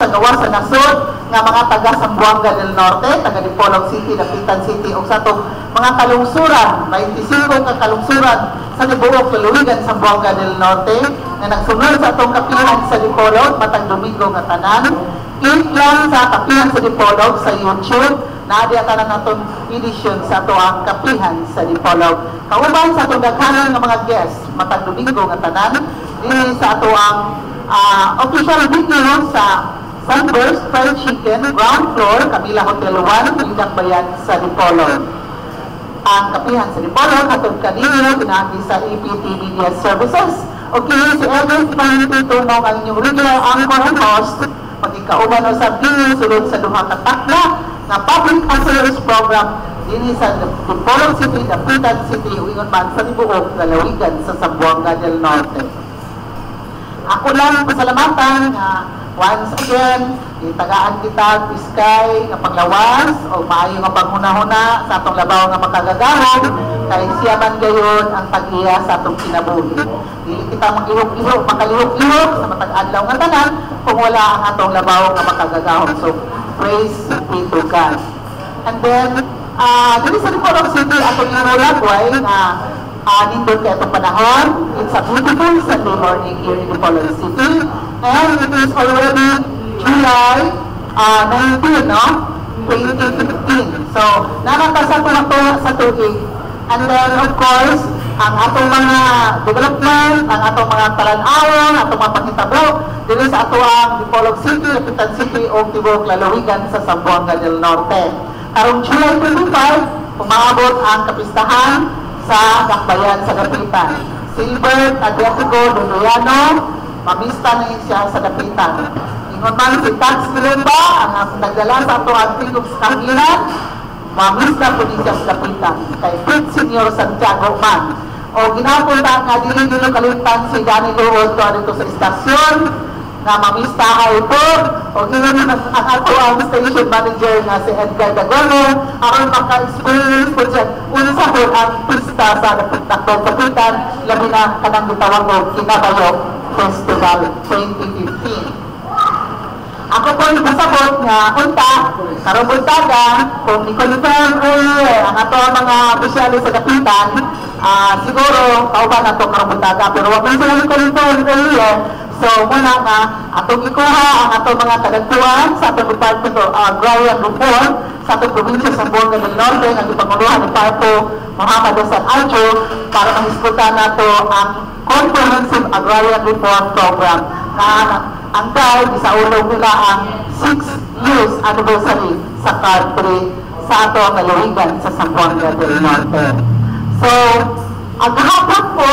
sa gawa sa nasod nga mga taga Zamboanga del Norte, taga Dipolog City, Dapitan City ug sa atong mga kalungsuran, 25 ka kalungsuran sa tibuok lalawigan sa Zamboanga del Norte nga nagsunod sa atong kapihan sa Dipolog matag Domingo nga tanan. Click lang sa kapihan sa Dipolog sa YouTube na adi ata na naton edition sa ato ang kapihan sa Dipolog. Kauban sa atong daghanan nga mga guests matag Domingo nga tanan dinhi sa ato ang official video sa Sunburst Fried Chicken, ground floor, Camila Hotel 1, Lindang Bayan sa Dipolog. Ang kapihan sa Dipolog, atong kanino, pinagi sa EPT Media Services. Okay, si Elvis Panito mo ang inyong regular anchor and host, magikauban o sa video, sulod sa duha katakla, na public affairs program, din sa Dipolog City, Dapitan City, uingon man sa tibuok, lalawigan sa Zamboanga del Norte. Ako lang pasalamatan na once again, itagaan kita Biskay nga paglawas o maayo nga paghuna-huna sa atong labaw nga makagagahon kay siya man gayon ang tag-iya sa atong kinabuhi. Dili kita maglihok-lihok, makalihok-lihok sa matag adlaw nga tanan kung wala ang atong labaw nga makagagahon. So, praise be to God. And then, dili sa Dipolog City, atong inulagway nga nindot kay itong panahon. It's a beautiful Sunday morning here in Dipolog City. And it is already July 19, no? 2015. So, nakakasa ko na to sa tubig. And then, of course, ang atong mga development, ang atong mga talan-awon, atong mga pagkitabo, dito sa ato ang Dipolog City, Dapitan City, o Tibuok Lalawigan sa Zamboanga del Norte. Karong July 25, umaabot ang kapistahan sa Dakbayan sa Dapitan. Silbert Adriatico Doriano, mamista na siya sa Dapitan. Ingon man si Tax Milemba, ang nagdala sa ato ang tingog sa Kangilan, mamista po ni siya sa Dapitan. Kay Prince Senior Santiago man. O ginapunta nga dili kalimtan si Danny Lowell dito sa istasyon, na mamista ay ito. O ginawa ang ato ang station manager nga si Edgar Dagono, aron maka-experience po dyan. Una sa ang pista sa Dapitan, labi na kanang gitawag o Kinabayok Festival 2015. Ako po yung masabot nga unta, karong buntaga, kung i-confirm earlier ang ato mga opisyali sa Dapitan, siguro kauban ato karong buntaga, pero wag man sila i-confirm earlier. So, muna nga, atong ikuha ang atong mga kadagpuan sa atong Department of Agrarian Reform sa atong probinsya sa Zamboanga del Norte, ang ipanguluhan ni Parto Muhammad Hasan Aljo para mahiskutan nato ang Comprehensive Agrarian Reform Program na ang dahil sa ulog nila ang 6 years anniversary sa country sa ato ang lalawigan sa Zamboanga del Norte. So, ang hapon po,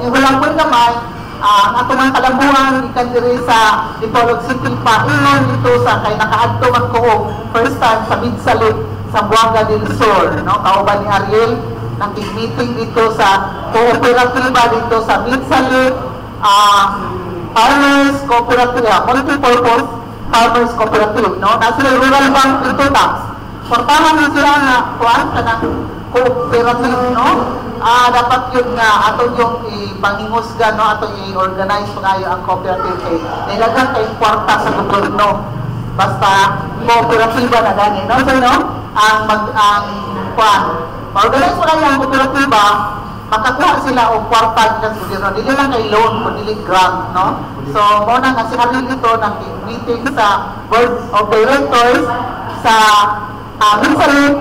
iwalang po naman, ang ato mga kalambuan ikan diri sa Dipolog City pa ingon dito sa kay nakaadto man ko first time sa Midsalit sa Zamboanga del Sur, no? Kauban ni Ariel nag-meeting dito sa kooperatiba dito sa Midsalit Farmers Cooperative, multi-purpose Farmers Cooperative, no? Nasa Rural Bank dito tax. Portahan na sila nga kuan kanang cooperative, no? Dapat yun nga atong yung ipangingusgan, no? Atong i-organize ngayon ang cooperative kay nilagan kay kwarta sa gobyerno. Basta kooperatiba na gani, no? So, no? Ang kuan. Ma-organize mo ngayon ang kooperatiba, makakuha sila o kwarta ng gobyerno. Dili lang kay loan, kundi grant, no? So, muna nga sinabi nito ng meeting sa Board of Directors sa Midsalit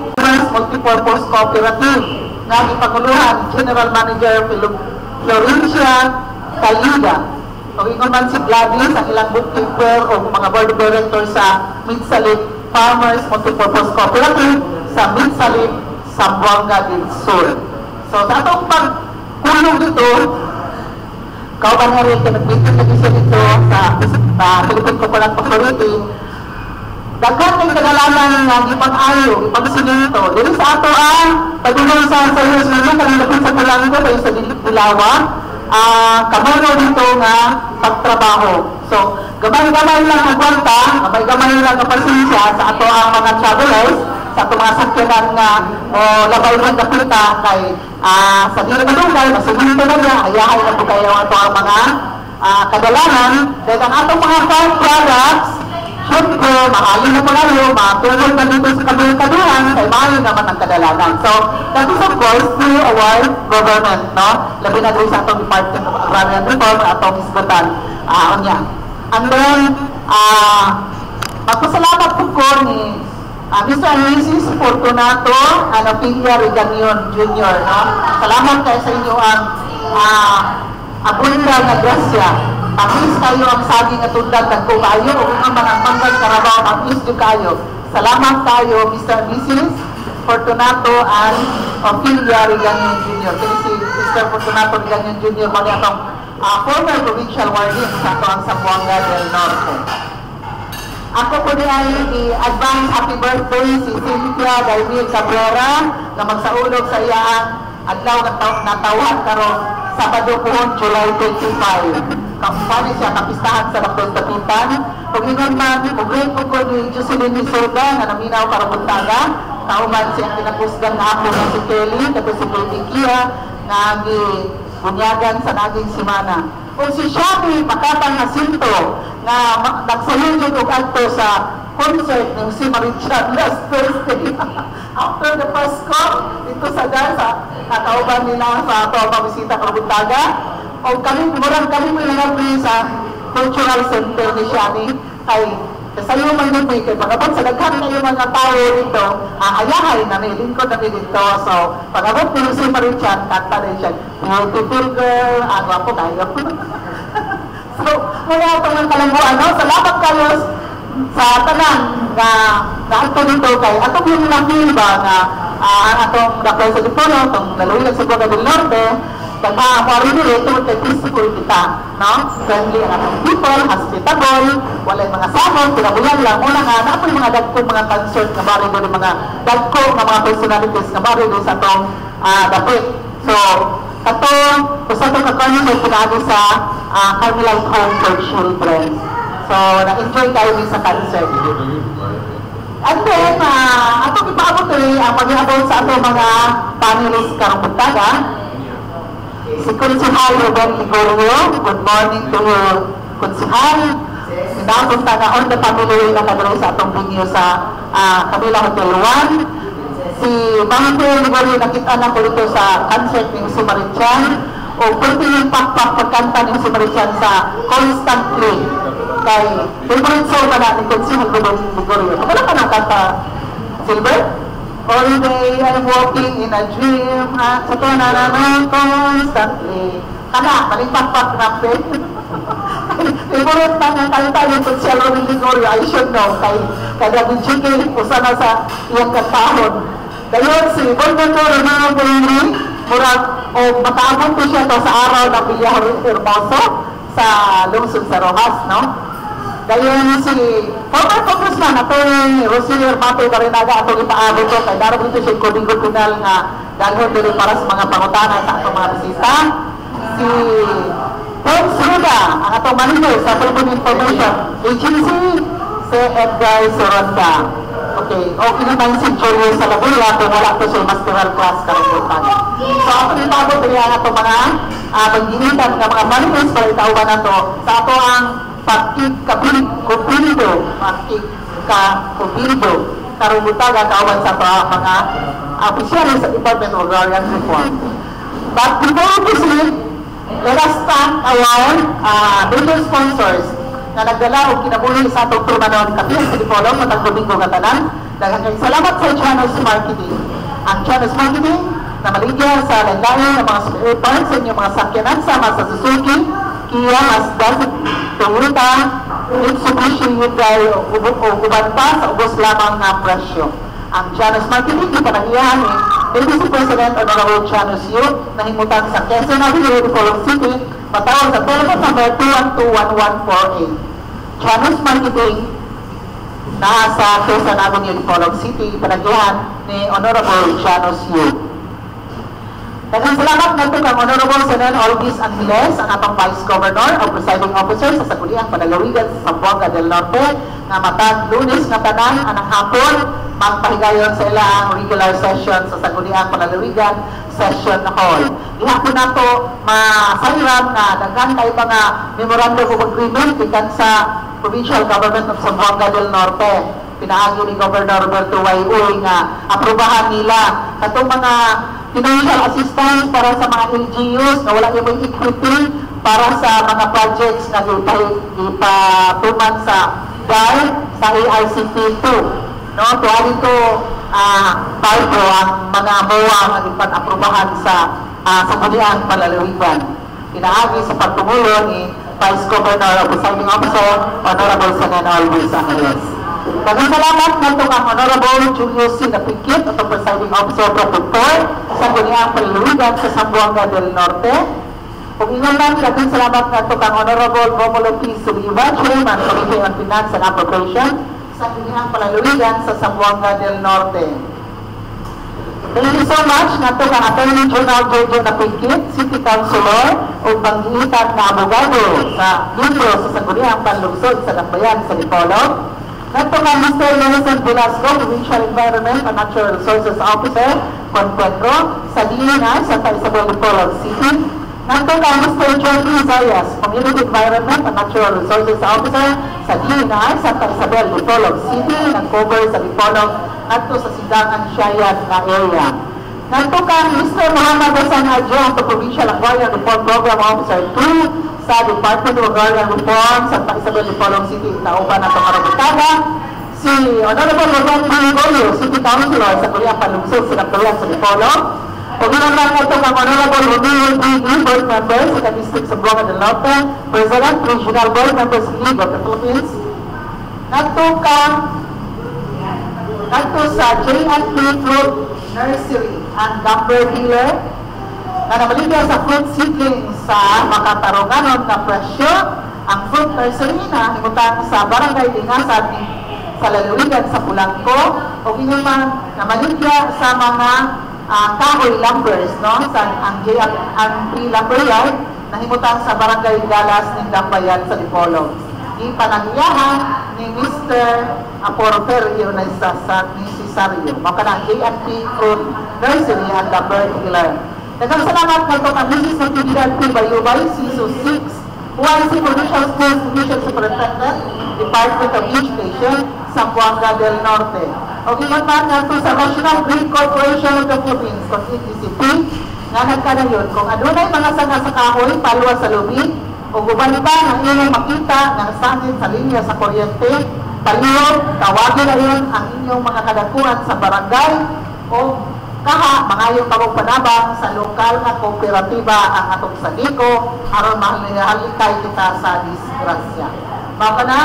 Multipurpose Cooperative nga ipaguluhan General Manager Florencia Calida. O ingon man si Gladys, ang ilang bookkeeper o mga board of directors sa Midsalit Farmers Multipurpose Cooperative sa Midsalit, Zamboanga del Sur. So sa atong pagkulong dito, kauban nga rin, nag-meeting na siya dito sa Philippine Corporate Authority. Daghan kay kadalanan nga ipag-ayo, ipag-sinito. Dili sa ato ang pagdulong sa sayos nila kanilapit sa Pulango kayo sa Dilawa, kamuno dito nga pagtrabaho. So, gamay-gamay lang ang kwanta, gamay-gamay lang ang pasensya sa ato ang mga travelers, sa ato mga sakyanan nga labay man nakita kay sa dili madungay, masuhinto na niya, ayahay na po kayo ato ang mga kadalanan. Dahil ang atong mga farm products, should mahalin na po kayo, matulog na dito sa kaduhan, kay mahalin naman ang kadalanan. So, that is of course through our government, no? Labi na doon sa atong Department of Agrarian Reform, atong isgutan. And then, magpasalamat po ko ni Mr. and Mrs. Fortunato Anapilia Reganion Jr. No? Salamat kayo sa inyo ang abunda na grasya. Pagis kayo ang saging at tundag ng kayo o ang mga manggal karabaw ang isyo kayo. Salamat kayo Mr. and Mrs. Fortunato and Anapilia Reganion Jr. Kasi si Mr. Fortunato Reganion Jr. mali atong former provincial warden sa ang Zamboanga del Norte. Ako po ay i-advance happy birthday si Cynthia Darwin Cabrera na magsaulog sa iyang adlaw na tawhan karon Sabado po, July 25. Kapani siya kapistahan sa Lakdon Tapitan. Kung ingon man, kung ko ni Jocelyn Nisoda na naminaw para puntaga, kauman siya kinapusgan na ako na si Kelly, tapos si Kelly Kia, na bunyagan sa naging simana. Kung si Shami Makatang Jacinto na nagsalunod og adto sa concert ng si Marichan last Thursday after the Pasko dito sa Gaza, nakauban nila sa ato pabisita Karabutaga. O kami mo nangabri sa cultural center ni Shani kay kasayo man yun kay pagabot sa daghan kayo mga tao dito, ayahay na may lingkod na dito. So pagabot nila si Marichan, kanta rin siya, beautiful girl, ako tayo. So, mga itong kalangguan, no? Salamat kayo sa tanan na ato dito kay ato yung na-feel ba na atong Dr. sa Dipolo, itong Laluyan sa Zamboanga del Norte, pag-maaari nila ito kay peaceful kita, no? Friendly ang atong people, hospitable, wala yung mga samon, pinabuyan lang, muna nga, na yung mga dagkong mga concert na bari doon, mga dagkong na mga personalities na bari doon sa itong dapit. So, ito, gusto itong kakonsert pinagi sa Carmelite Home for Children. So, na-enjoy kayo sa concert. And then, atong ipaabot rin ang mag-iabot sa atong mga panelists karong buntaga. Si Konsihal Ruben Ligorio, good morning to you, Konsihal. Sinabunta na on the family na nagawin sa atong venue sa Camila Hotel 1. Si Bangko Ligorio nakita na ko dito sa concert ng si Marichan o pwede yung pakpak pagkanta ng si Marichan sa Constantly. Kay favorite song na natin Konsihal Ruben Ligorio. Wala ka ng kanta, Silver? All day I'm walking in a dream at sa tunananan constantly. Kana, maling pakpak na favorite na ng kanta yung Konsihal Ruben Ligorio, I should know. Kay David Chiki, usa na sa iyang kantahon. Dayon si Bongoto Romano Pulini, murag o makaabot ko siya to sa araw ng Villa Hermoso sa lungsod sa Rojas, no? Dayon si former congressman attorney Rosilio Mato Barinaga atong ipaabot ko kay daron dito siya kodingo pinal nga dalhon dili para sa mga pangutana sa atong mga bisita. Si Pons Ruda, ang atong manager sa Philippine Information Agency, si Edgar Soronda. Okay, okay naman si Julio Salabula kung wala ko siya masteral class karungutan. So, ako itabot rin ang ito mga pag-initan ng mga manifest para itauban na ito sa ato ang pagkikakubildo karungutan at kauban sa mga opisyalis sa Department of Agrarian Reform. But before we proceed, let us thank our major sponsors na nagdala o kinabuhi sa atong Turmanon Kapil sa Dipolo matang Domingo Katanan. Daghang salamat sa Janus Marketing. Ang Janus Marketing na maligya sa landayan ng mga spare parts sa inyong mga sakyanan sama sa Suzuki, Kia, Mazda, Toyota, Mitsubishi, Hyundai o uban pa sa ubos lamang na presyo. Ang Janus Marketing ipanahiyahan ni Deputy President Honorable Janus Yu na himutan sa Quezon Avenue, Dipolog City, matawag sa telephone number 212-1148. Janus Marketing na sa Quezon Avenue, Dipolog City, ipanahiyahan ni Honorable Janus Yu. Daghang salamat nato kang Honorable Senen Olvis Angeles, ang atong Vice Governor o Presiding Officer sa Saguliang Panalawigan sa Zamboanga del Norte, nga matag Lunes nga tanan anang hapon magpahigayon sa ilang regular session sa Sangguniang Panlalawigan Session Hall. Ihapon nato masayram nga daghan kay mga memorandum of agreement gikan sa Provincial Government of Zamboanga del Norte. Pinaagi ni Governor Roberto Wayuy nga aprobahan nila katong mga financial assistance para sa mga LGUs na wala yung equity para sa mga projects na ipatuman sa DAR sa AICT 2. No, tuwali ito palpo ang mga MOA nga ipag-aprobahan sa Sangguniang Panlalawigan. Pinaagi sa pagtumulo ni Vice Governor of Presiding Officer, Honorable Senan Alvis Angeles. Daghang salamat nato ang Honorable Julius C. Napikit, at Presiding Officer Protector sa Sangguniang Panlalawigan sa Zamboanga del Norte. Kung ingon lang, daghang salamat nato kang Honorable Romulo P. Suliva, Chairman, Committee on Finance and Appropriation sa Sangguniang Panlalawigan sa Zamboanga del Norte. Thank you so much nato kang Attorney General Jojo Napikit, City Councilor o panggitan na abogado sa Libro sa Sangguniang Panlungsod sa Dakbayan sa Dipolog. Nato kang Mr. Nelson Velasco, Provincial Environment and Natural Resources Officer, Concuentro, sa Dilinas, Santa Isabel Dipolog City. Nato kang Mr. John E. Zayas, Community Environment and Natural Resources Officer, sa Dilinas, Santa Isabel Dipolog City, nag-cover sa Dipolog at sa Sidangan Siayan na area. Nato kang Mr. Muhammad Hassan Adjong, Provincial Agrarian Reform Program Officer 2, sa Department of Agrarian Reform sa Santa Isabel Dipolog City, nauban na Tomarabitaga, si Honorable Rodon Mangoyo, City Councilor sa Sangguniang Panlungsod sa Dakbayan sa Dipolog. Pagkulang lang ito ng Honorable Romeo D.D., Board Member sa District sa Zamboanga del Norte, President, Regional Board Members League of the Philippines. Nato sa J&P Fruit Nursery and Lumber Dealer, na namaligyan sa fruit seedling sa makatarunganon na presyo. Ang fruit nursery na himutang sa Barangay Lingasan sa Lalawigan sa Pulangco o inuman namaligyan sa mga kahoy lumbers, no? Sa ang J&P Lumber Yard na himutang sa Barangay Galas ng Dakbayan sa Dipolog. Ipanagyahan ni Mr. Porferio na sa Cesario. Maka ng J&P Fruit Nursery and Lumber Dealer. Daghang salamat nato kang Mrs. Natividad P. Bayubay, CISO 6, OIC Provincial Schools Division Superintendent, Department of Education, Zamboanga del Norte. O ginagman nato sa National Green Corporation of the Philippines, kung NGCP, nga nagkanayon, kung adunay mga sanga sa kahoy, palwa sa lubid, o guban pa ng inyong makita ng sangit sa linya sa kuryente, palihog, tawagin na yun ang inyong mga kadakuan sa barangay, o kaha, mangayong panabang sa lokal na kooperatiba ang atong sadiko aron mahalikay kita sa disgrasya. Maka na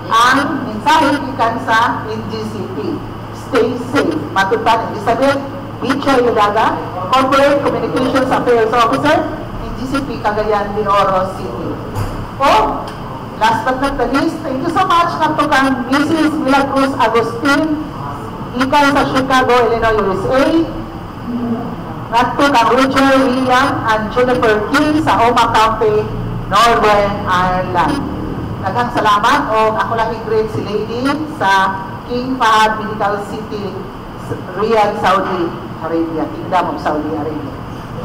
ang mensahe gikan sa NGCP. Stay safe. Matutan Elizabeth Bicha Yudaga, Corporate Communications Affairs Officer, NGCP Cagayan de Oro City. O, last but not the least, thank you so much nato kang Mrs. Milagros Agustin, ikan sa Chicago, Illinois, USA, nato kang Roger William and Jennifer King sa Oma County, Northern Ireland. Daghang salamat o ako lang i-greet si Lady sa King Fahad Medical City, Riyadh, Saudi Arabia, Kingdom of Saudi Arabia.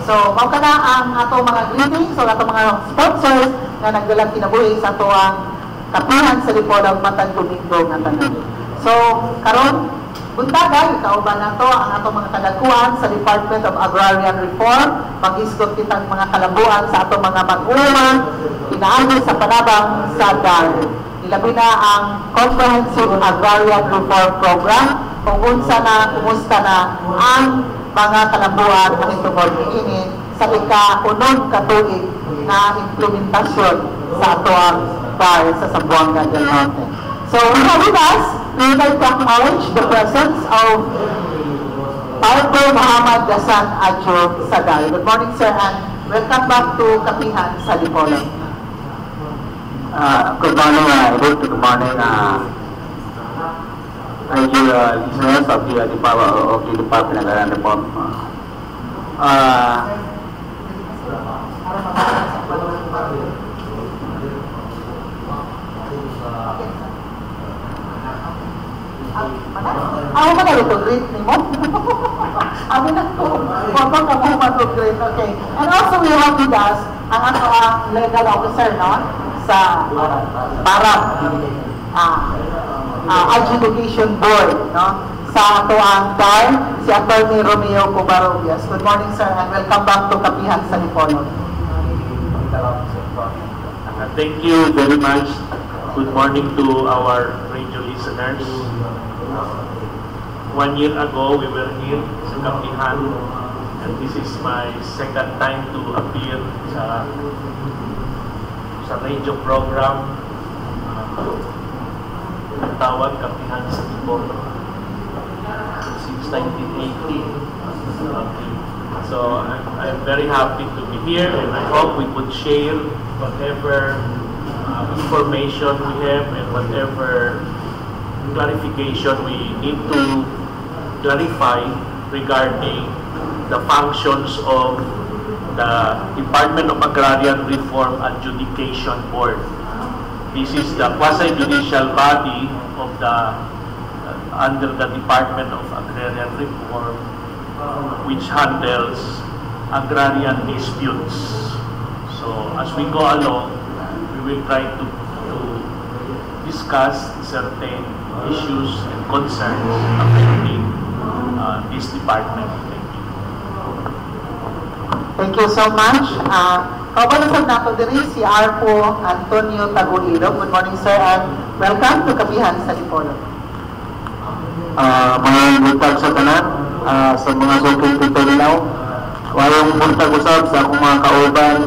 So, mao kana ang ato mga greetings o ato mga sponsors na nagdalang kinabuhi sa ato ang kapihan sa Dipolog matag Domingo nga tanan. So, karon buntagan, kauban na to ang atong mga kadakuan sa Department of Agrarian Reform, mag-isgot kitang mga kalabuan sa atong mga mag-uman, pinaagi sa panabang sa DAR. Ilabi na ang Comprehensive Agrarian Reform Program, kung unsa na, kumusta na ang mga kalabuan na itungod ini sa ika-unod katuig na implementasyon sa atong DAR sa Zamboanga del Norte. So, we have with us, we would like to acknowledge the presence of Padre Muhammad Hassan Adjo Sadal. Good morning, sir, and welcome back to Kapihan sa Dipolog. Good morning, good morning, listeners of the Department of Agrarian Reform. Ako ba na ito great ni mo? Ako na ito. Huwag ka mo mag-great. Okay. And also we have with us ang legal officer, no? Sa PARAP Adjudication Board, no? Sa ato ang si Attorney Romeo Covarrubias. Good morning, sir, and welcome back to Kapihan sa Dipolog. Thank you very much. Good morning to our radio listeners. 1 year ago, we were here sa Kapihan, and this is my second time to appear sa radio program tawag Kapihan sa Dipolog since 1980. So I'm very happy to be here, and I hope we could share whatever information we have and whatever clarification we need to clarify regarding the functions of the Department of Agrarian Reform Adjudication Board. This is the quasi-judicial body of under the Department of Agrarian Reform, which handles agrarian disputes. So as we go along, we will try to discuss certain issues and concerns affecting this department. Thank you. Thank you so much. Kabalasag na ako diri si Arpo Antonio Taguilo. Good morning, sir, and welcome to Kapihan sa Dipolog. Mga butag sa tanan, sa mga sukil dito nila, wayong buntag usab sa akong mga kauban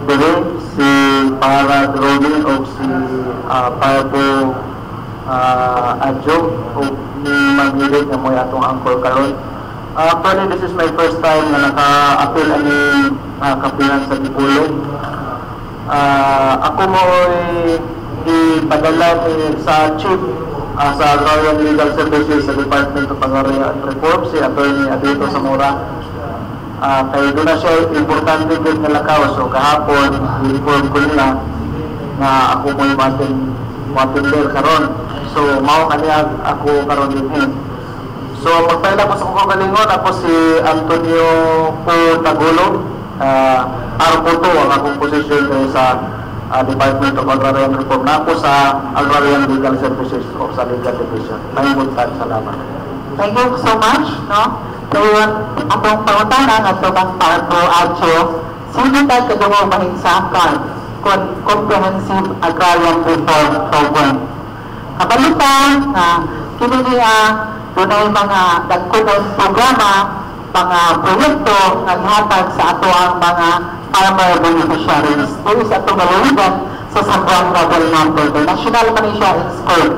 diri, si Para Robin o si Parpo Adjo o ni Magnilig na mo atong angkol karon. Actually, this is my first time na naka-appeal ani Kapihan sa Dipolog. Ako mo ipadala sa chief sa Agrarian Legal Services sa Department of Agrarian Reform, si Attorney Adito Zamora. Kaya doon na siya importante din na lakaw. So kahapon, i-inform ko nila na ako mo yung matindel karon. So mao kaniya ako karon din. So magpaila po sa kong kalingon, ako si Antonio Po Tagulo. Arpo to ang akong posisyon sa Department of Agrarian Reform na ako sa Agrarian Legal Services o sa Legal Division. Mahimuntan, salamat. Thank you so much, no? So, atong pangutanan at itong Parpo Adjo, sino tayo kadungo mahinsa ka Comprehensive Agrarian Reform Program. Kabalitan na kini niya dunay mga dagkunon programa, mga proyekto naghatag sa ato ang mga farmer beneficiaries. Ito sa itong nalawigan sa Zamboanga del Norte. National man siya in scope.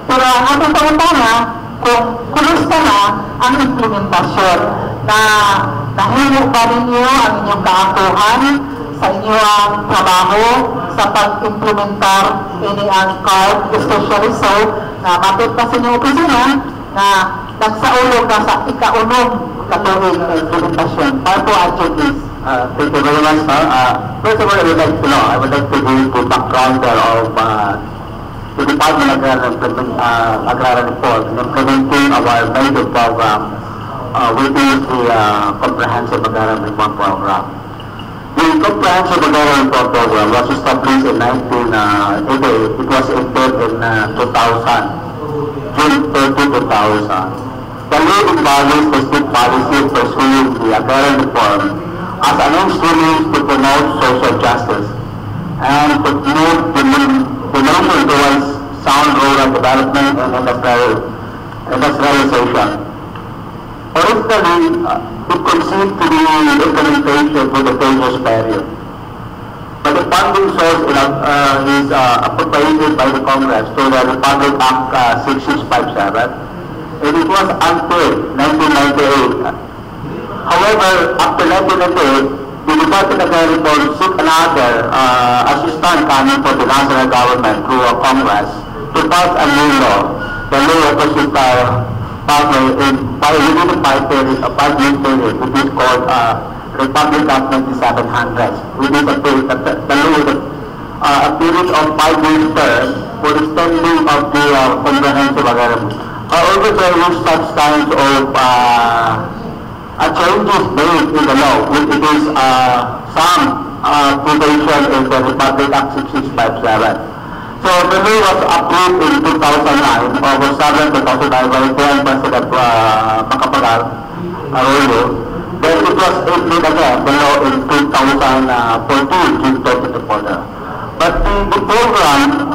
Pero ang ating pangutana, kung kumusta na ang implementasyon na nahilo ba ninyo ang inyong kaakuhan sa inyong trabaho sa pag-implementar ini ang card, especially so na matut pa sa inyong opisina na nagsaulog na sa ika-unong katuwing na implementasyon. Parpo Adjo, please. Thank you very much, sir. First of all, I would like to know, I would like to give the background of the Department of Agrarian Reform in implementing our major program, which is the Comprehensive Agrarian Reform Program. The Comprehensive Agrarian Reform Program was established in 1988. It was entered in 2000, June 30, 2000. The law embodies the state policy pursuing the agrarian reform as an instrument to promote social justice and to move the nation towards sound rural development and industrialization. Originally, it conceived to be implementation for the previous period. But the funding source is appropriated by the Congress to the Republic Act 6657, and it was until 1998. However, after 1998, the Department of Agrarian Reform sought another assistance coming from the national government through a Congress to pass a new law. The law was within a 5-year period, which is called Republic Act 9700, which is the law with a period of 5 years term for extending of the comprehensive However, there is such kinds of changes made in the law, which it is some provision in the Republic Act 6657. So the law was approved in 2009, August 7, 2009, by then President Macapagal Arroyo. Then it was implemented again, the law in 2014, June 2024. But the program,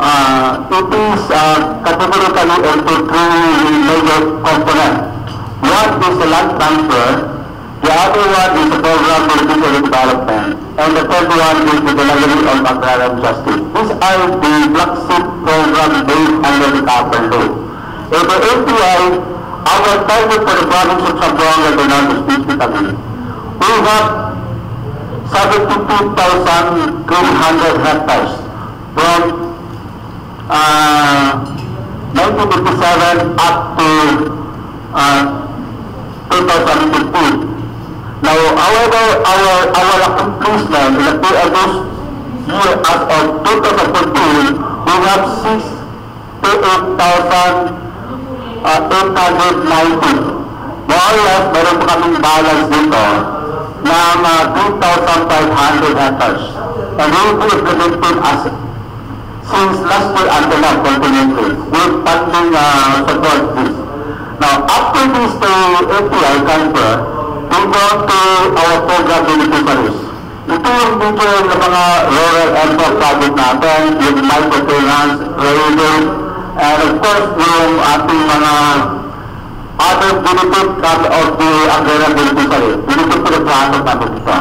it is categorically into three major components. One is the land transfer, the other one is the program for rural development, and the third one is the delivery of agrarian justice. These are the flagship program based under the Copper Law. In the API, our target for the province of Zamboanga del Norte specifically, we have 72,300 hectares from 1957 up to 2015. Now, however, our accomplishment in the August year as of 2014, we have 68,890. More or less, meron po kaming balance dito ng 3,500 hectares. And we will be implemented as since last year until now, continuously, with funding support this. Now, after this API transfer, we go to our program beneficiaries. Ito yung detail ng mga rural airport project natin, yung microfinance, railroad, and of course, yung ating mga other benefit of the agrarian beneficiary. Benefit to the project natin ito.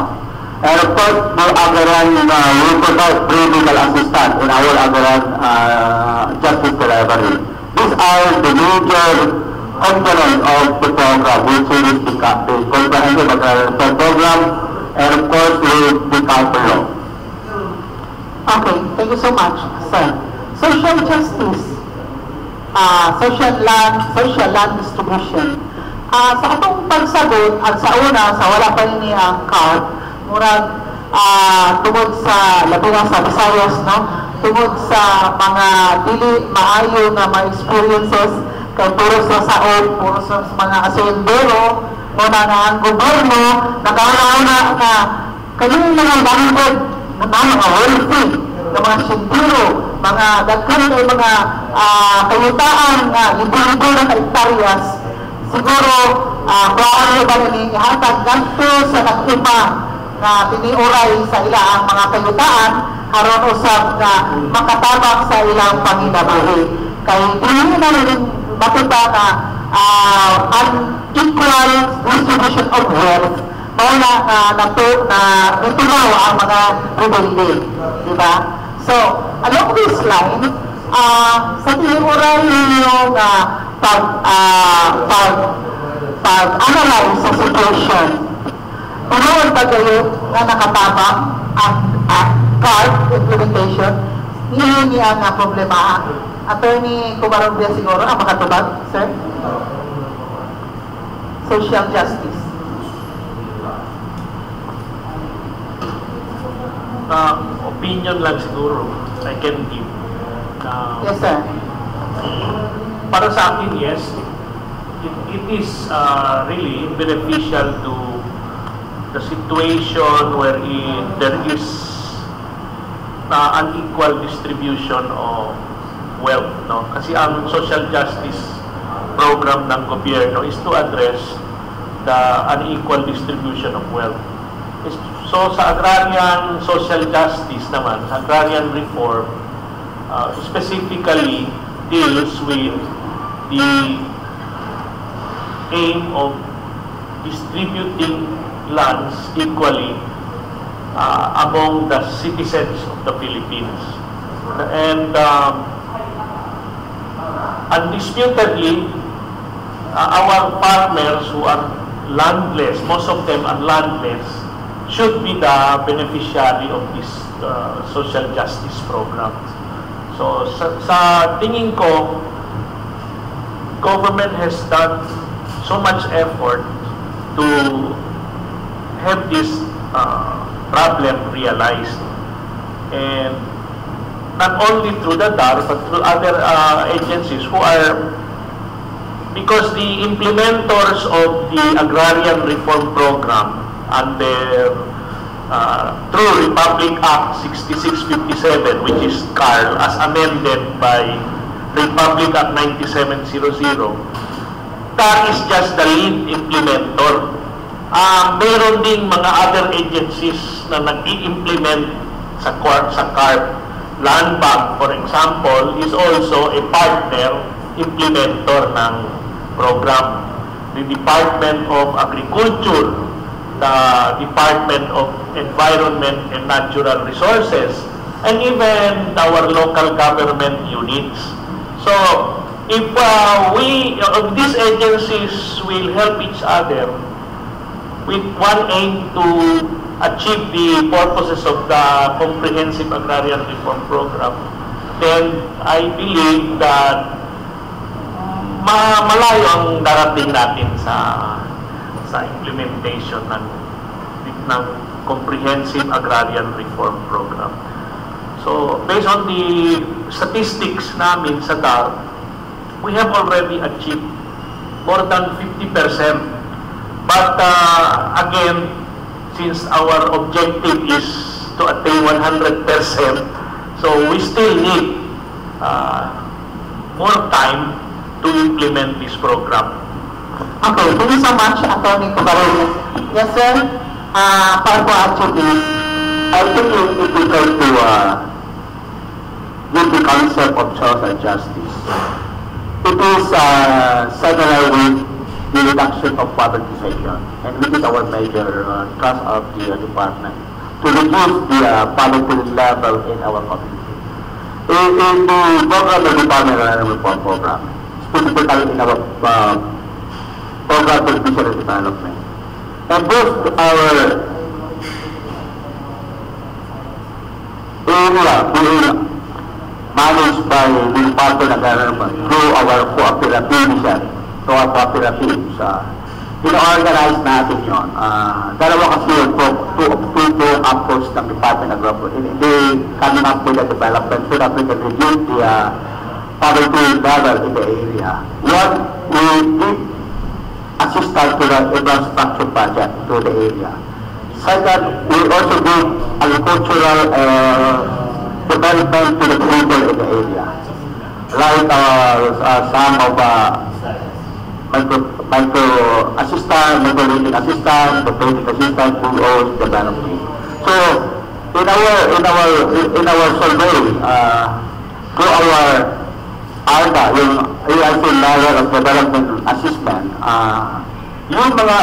And of course, the agrarian will provide free legal assistance in our agrarian justice delivery. These are the major components of the program, which is the comprehensive agrarian program, and of course, the Copper Law. Okay, thank you so much, sir. Social justice, social land distribution. Sa atong pagsagot at sa una, sa wala pa rin ang card, murag tungod sa labi na sa Visayas, no? Tungod sa mga dili maayo na mga experiences kay puro sa saon, puro sa mga asendero, muna na ang gobyerno nakauna na kanyang mga banggod na mga wealthy, na mga sendero, mga daghan kay mga kayutaan na libo-libo na hektaryas. Siguro kuhaan nyo ba nini ihatag ganto sa nag-iba na tiniuray sa ilang mga kayutaan aron usab na makatabang sa ilang panginabuhi. Kay dili na rin matuta na unequal distribution of wealth wala na natunaw ang mga rebelde, di ba? So, along this line, sa tiniuray yung pag-analyze sa situation, unoon ba kayo na nakatabang ang card implementation, niya nga problema. Attorney Kumarong Dia siguro ang makatubag, sir? Social justice. Opinion lang siguro I can give. Yes, sir. Para sa akin, yes, it is really beneficial to the situation wherein there is unequal distribution of wealth, no? Kasi ang social justice program ng gobyerno is to address the unequal distribution of wealth. So sa agrarian social justice naman, sa agrarian reform, specifically deals with the aim of distributing lands equally among the citizens of the Philippines. And undisputedly, our farmers who are landless, most of them are landless, should be the beneficiary of this social justice program. So sa tingin ko, government has done so much effort to have this problem realized, and not only through the DAR but through other agencies who are because the implementors of the Agrarian Reform Program under through Republic Act 6657, which is CARL, as amended by Republic Act 9700, TAR is just the lead implementer. Meron ding mga other agencies na nag-i-implement sa CARP. Land Bank, for example, is also a partner implementer ng program. The Department of Agriculture, the Department of Environment and Natural Resources, and even our local government units. So, if these agencies will help each other with one aim to achieve the purposes of the Comprehensive Agrarian Reform Program, then I believe that malayo ang darating natin sa implementation ng Comprehensive Agrarian Reform Program. So, based on the statistics namin sa TAR, we have already achieved more than 50%. But again, since our objective is to attain 100%, so we still need more time to implement this program. Okay, thank you so much, Atty. Cabarrero. Yes, sir. Para po actually, I think it is difficult to give the concept of social justice. It is similar with the reduction of povertization, and which is our major task of the department, to reduce the poverty level in our community. In the program of the Department of Reform Program, specifically in our program for fishery development, and both our area being managed by the Department of Government through our cooperatives, ino-organize natin yun. Dalawa kasi yun, two approach ng Department of Government. They coming up with a development so that we can reduce the poverty level in the area. One, we give assistance to the infrastructure project to the area. Second, we also give agricultural development to the people in the area. Like some of micro assistant, micro-leading assistant, the basic assistant, POs, development. So, in our survey, through our ARDA, yung AIC Level of Development Assessment, yung mga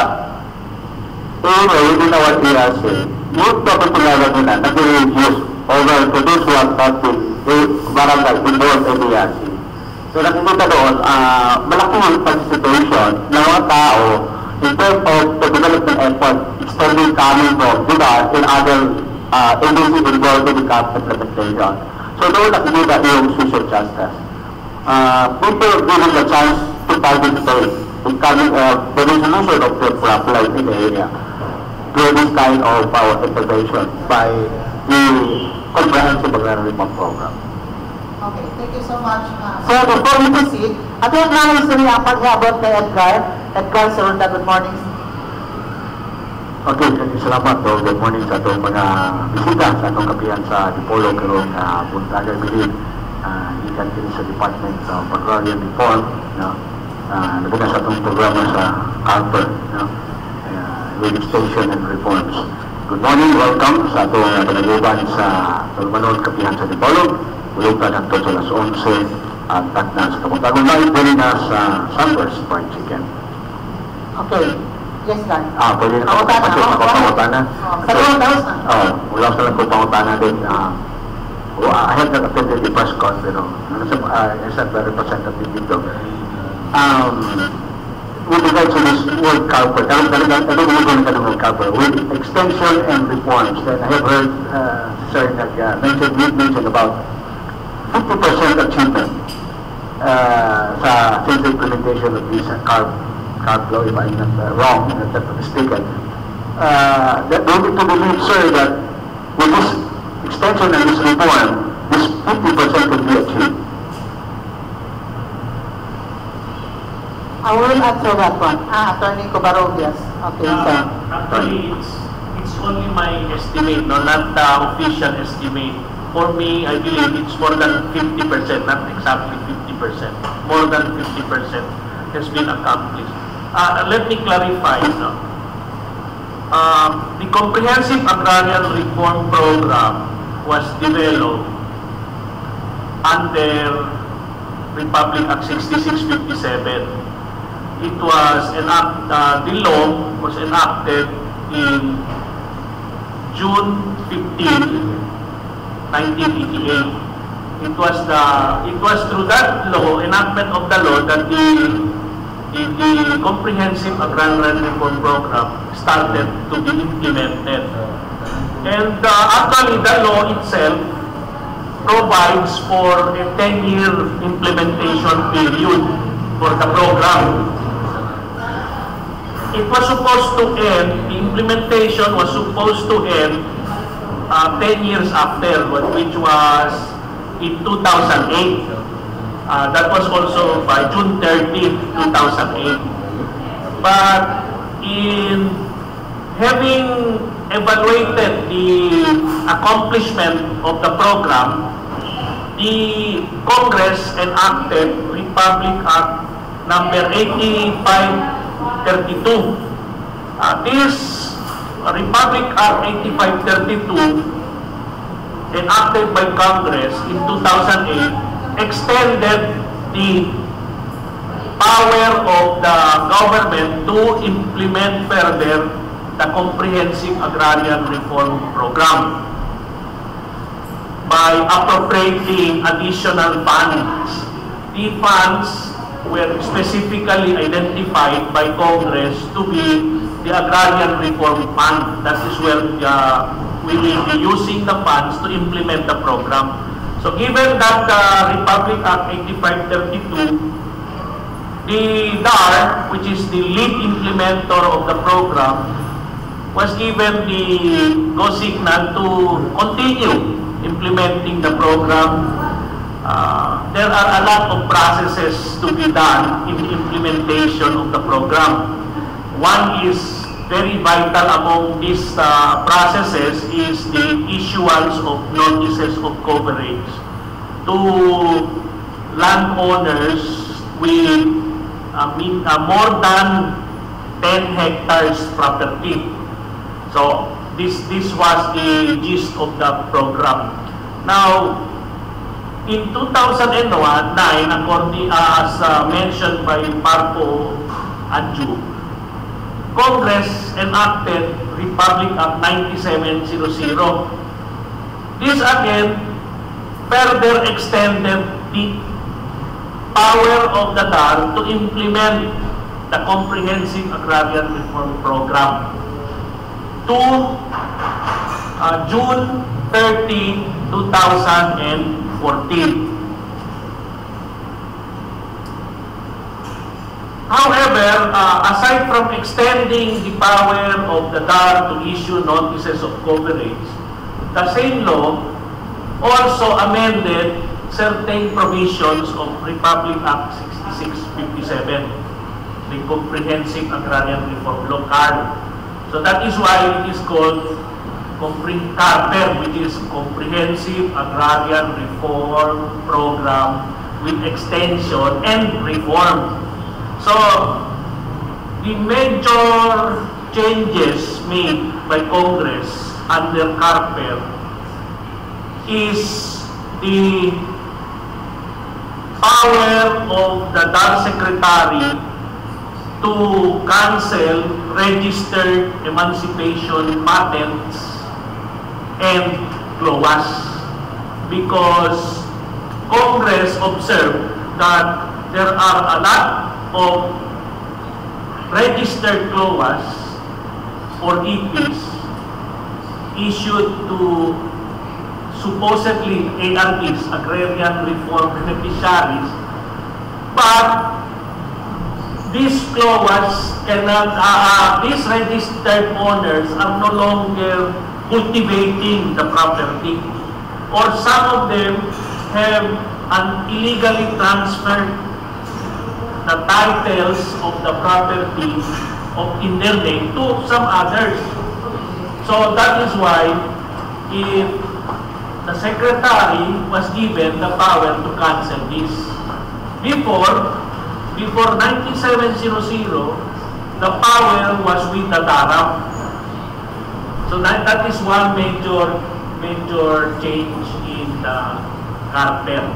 area within our AIC, yung property level nila, nag-reduce over to this 1,000 barangay involved in AIC. So nakikita doon, malaki yung participation ng mga tao in terms of the development effort extending coming from DIDAR and other agencies involved in the CAP implementation. So doon nakikita yung social justice. People given the chance to participate in coming the resolution of the problem in the area through this kind of intervention by the Comprehensive Agrarian Reform Program. okay, thank you so much. So before we proceed, ato yung namin sa niya pag-abot kay Edgar. Edgar, sir, good morning. Okay, salamat. Good morning sa itong mga bisita sa itong kapihan sa Dipolo karong buntagan bilib. Ikan din sa Department of Agrarian Reform, naguna sa itong programa sa CARPER, with extension and reforms. Good morning, welcome sa itong panaguban sa Tulmanon kapihan sa Dipolo. Ulutan hangtod sa alas 11 at takna sa Kamuntagon Live, pwede na sa Sunburst Fried Chicken. Okay, yes, sir. Pwede na makapangutana. Wala sa lang kong pangutana din. I have not attended the press con, pero I said the representative dito. With regards to this World Carper, I don't know ng World Carper, with extension and reforms, then I have heard Sir mentioned about 50% achievement since the implementation of this CARB law, if I'm not wrong, if I'm not mistaken. That we need to believe, sir, that with this extension and this reform, this 50% can be achieved. I will answer that one. Attorney Covarrubias. Okay, sir. Actually, it's only my estimate, no, not the official estimate. For me, I believe it's more than 50%, not exactly 50%. More than 50% has been accomplished. Let me clarify. No? The Comprehensive Agrarian Reform Program was developed under Republic Act 6657. It was the law was enacted in June 15, 1988. It was through that law, enactment of the law, that the Comprehensive Agrarian Reform Program started to be implemented. And actually, the law itself provides for a 10-year implementation period for the program. It was supposed to end, the implementation was supposed to end 10 years after, which was in 2008. That was also by June 30, 2008. But in having evaluated the accomplishment of the program, the Congress enacted Republic Act number 8532. This Republic Act 8532, enacted by Congress in 2008, extended the power of the government to implement further the Comprehensive Agrarian Reform Program by appropriating additional funds. The funds were specifically identified by Congress to be the Agrarian Reform Fund. That is where we will be using the funds to implement the program. So given that Republic Act 8532, the DAR, which is the lead implementer of the program, was given the go signal to continue implementing the program. There are a lot of processes to be done in the implementation of the program. One is very vital among these processes is the issuance of notices of coverage to landowners with more than 10 hectares property. So this was the gist of the program. Now, in 2009, according as mentioned by Marco Anju, Congress enacted Republic Act 9700. This again further extended the power of the DAR to implement the Comprehensive Agrarian Reform Program to June 30, 2014. However, aside from extending the power of the DAR to issue notices of coverage, the same law also amended certain provisions of Republic Act 6657, the Comprehensive Agrarian Reform Law, CARL. So that is why it is called CARPER, which is Comprehensive Agrarian Reform Program with Extension and Reform. So, the major changes made by Congress under CARPER is the power of the DAR Secretary to cancel registered emancipation patents and CLOAS, because Congress observed that there are a lot of registered CLOAS or EPs issued to supposedly ARBs, Agrarian Reform Beneficiaries, but these CLOAS cannot, these registered owners are no longer cultivating the property, or some of them have an illegally transferred the titles of the properties in their name to some others. So that is why if the secretary was given the power to cancel this. Before 9700, the power was with the DARAP. So that is one major change in the cartel.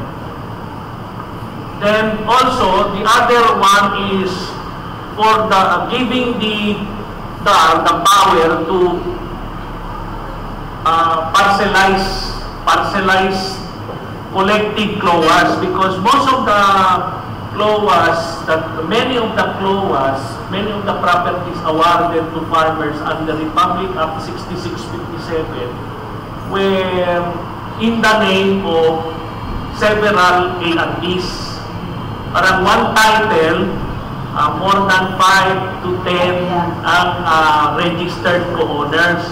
Then also the other one is for the giving the power to parcelize collective CLOAs, because most of the CLOAs, many of the properties awarded to farmers under Republic Act 6657 were in the name of several ARPs. Parang one title, more than 5 to 10 ang registered co-owners.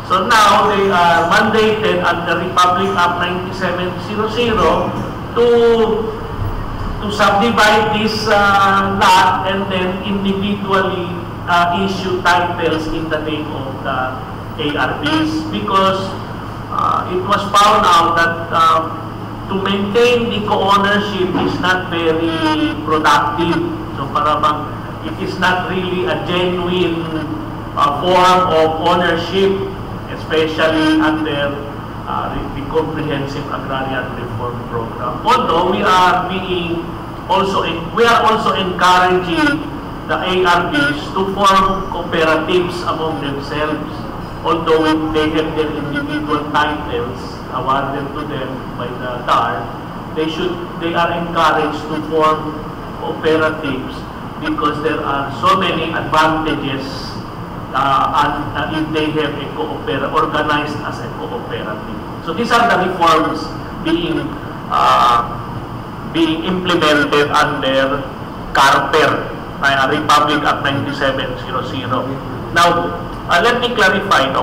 So now they are mandated under Republic Act 9700 to subdivide this lot and then individually issue titles in the name of the ARPs, because it was found out that to maintain the co-ownership is not very productive. So parang it is not really a genuine form of ownership, especially under the Comprehensive Agrarian Reform Program. Although we are also encouraging the ARPs to form cooperatives among themselves. Although they have their individual titles awarded to them by the DAR, they are encouraged to form cooperatives because there are so many advantages if they have organized as a cooperative. So these are the reforms being implemented under Carter, Republic Act 9700. Now, let me clarify.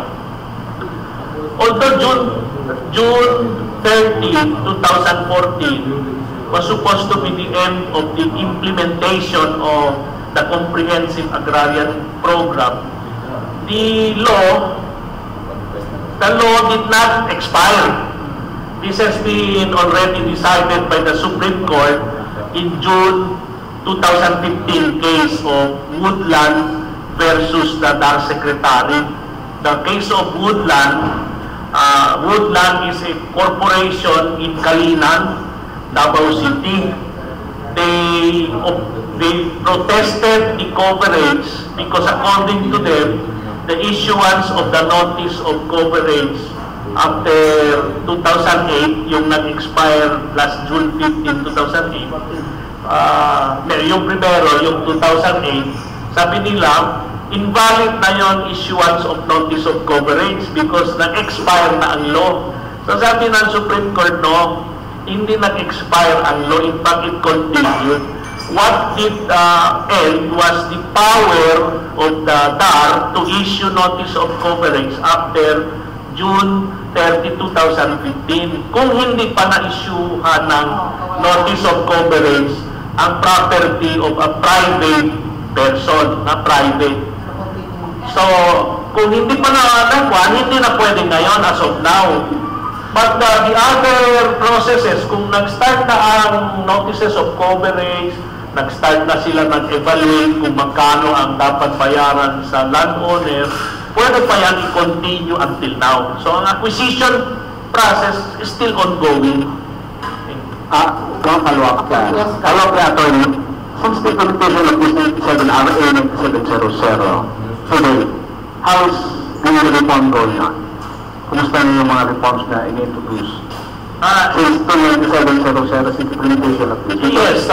Although June 30, 2014 was supposed to be the end of the implementation of the Comprehensive Agrarian Program, the law did not expire. This has been already decided by the Supreme Court in June 2015 case of Woodland versus the DAR Secretary. The case of Woodland is a corporation in Kalinan, Davao City. They protested the coverage because according to them, the issuance of the notice of coverage after 2008, yung nag-expire last June 15, 2008, yung primero, yung 2008, sabi nila, invalid na yon issuance of notice of coverage because nag-expire na ang law. So sabi ng Supreme Court, no, hindi nag-expire ang law. In fact, it continued. What did end was the power of the DAR to issue notice of coverage after June 30, 2015. Kung hindi pa na-issuehan ng notice of coverage ang property of a private person, na private. So, kung hindi pa na-nagwan, hindi na pwede ngayon as of now. But the other processes, kung nag-start na ang notices of coverage, nag-start na sila nag-evaluate kung magkano ang dapat bayaran sa landowner, pwede pa yan i-continue until now. So, ang acquisition process is still ongoing. Follow-up ka. Follow-up ka, Attorney. Since the implementation of this 97RA 9700, today, how is the reform going on? Kumusta na yung mga reforms na in-introduce? Since 9700, since the implementation of this? Yes,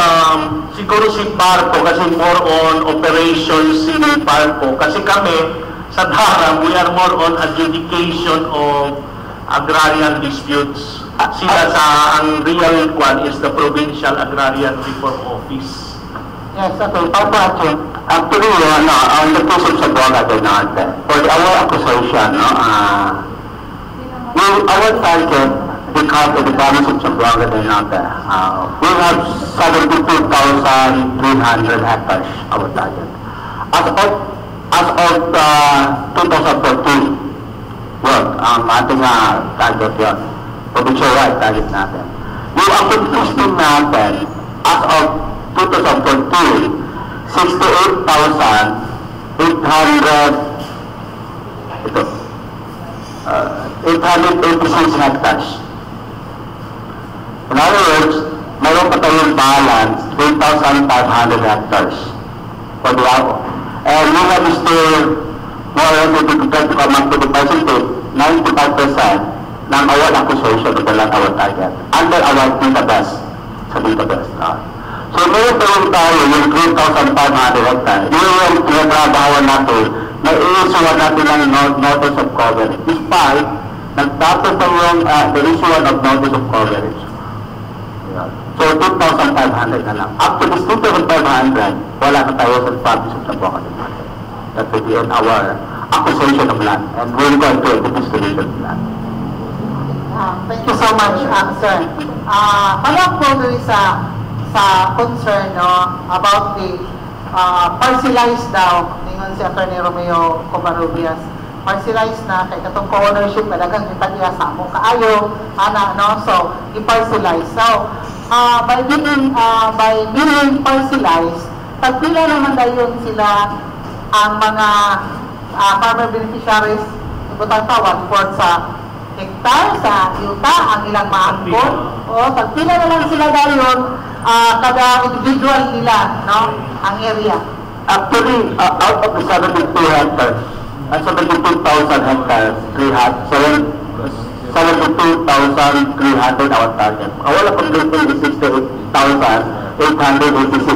siguro si PARCO, kasi more on operations si PARCO. Kasi kami, sa DARA, we are more on adjudication of agrarian disputes. Sila ang real one is the Provincial Agrarian Reform Office. Yes, okay. Actually, on the case of Zamboanga del Norte, for our accusation, our target, the cut of the province of Zamboanga del Norte. We have 72,300 hectares, our target. As of 2014, yun, ang ating target yun. Provincial-wide target natin. Yung active listing natin, as of 2014, 886 hectares. In other words, mayroon pa tayong balance, 3,500 hectares for the hour. And we have still more than 50% to come up to the percentage, 95% ng our acquisition of the land our target under our database sa database. So mayroon pa rin tayo yung 3,500 hectares. Yung pinatrabahawan natin, may i-issuean natin ng notice of coverage. Despite, nagtapos na yung the issuean of notice of coverage. So 2,500 na lang. Up to this 2,500, wala na tayo sa province of Zamboanga del Norte. That will be in our acquisition of land. And we're going to distribution of land. Thank you so much, sir. Pala po doon sa concern about the parcelized daw, ningon si Atty. Romeo Covarrubias. Parcelized na, kay katong co-ownership, malagang itagya sa mo kaayo, so, i-parcelize. So, by being parcelized, pagpila naman dayon sila ang mga farmer beneficiaries, ibutang tawag for sa hektar, sa yuta, ang ilang maangkot, o pagpila na lang sila dayon, kada individual nila, ang area. Actually, out of the 72 hectares, 72,000 hectares, 72,300 our target. Our completion is 68,886.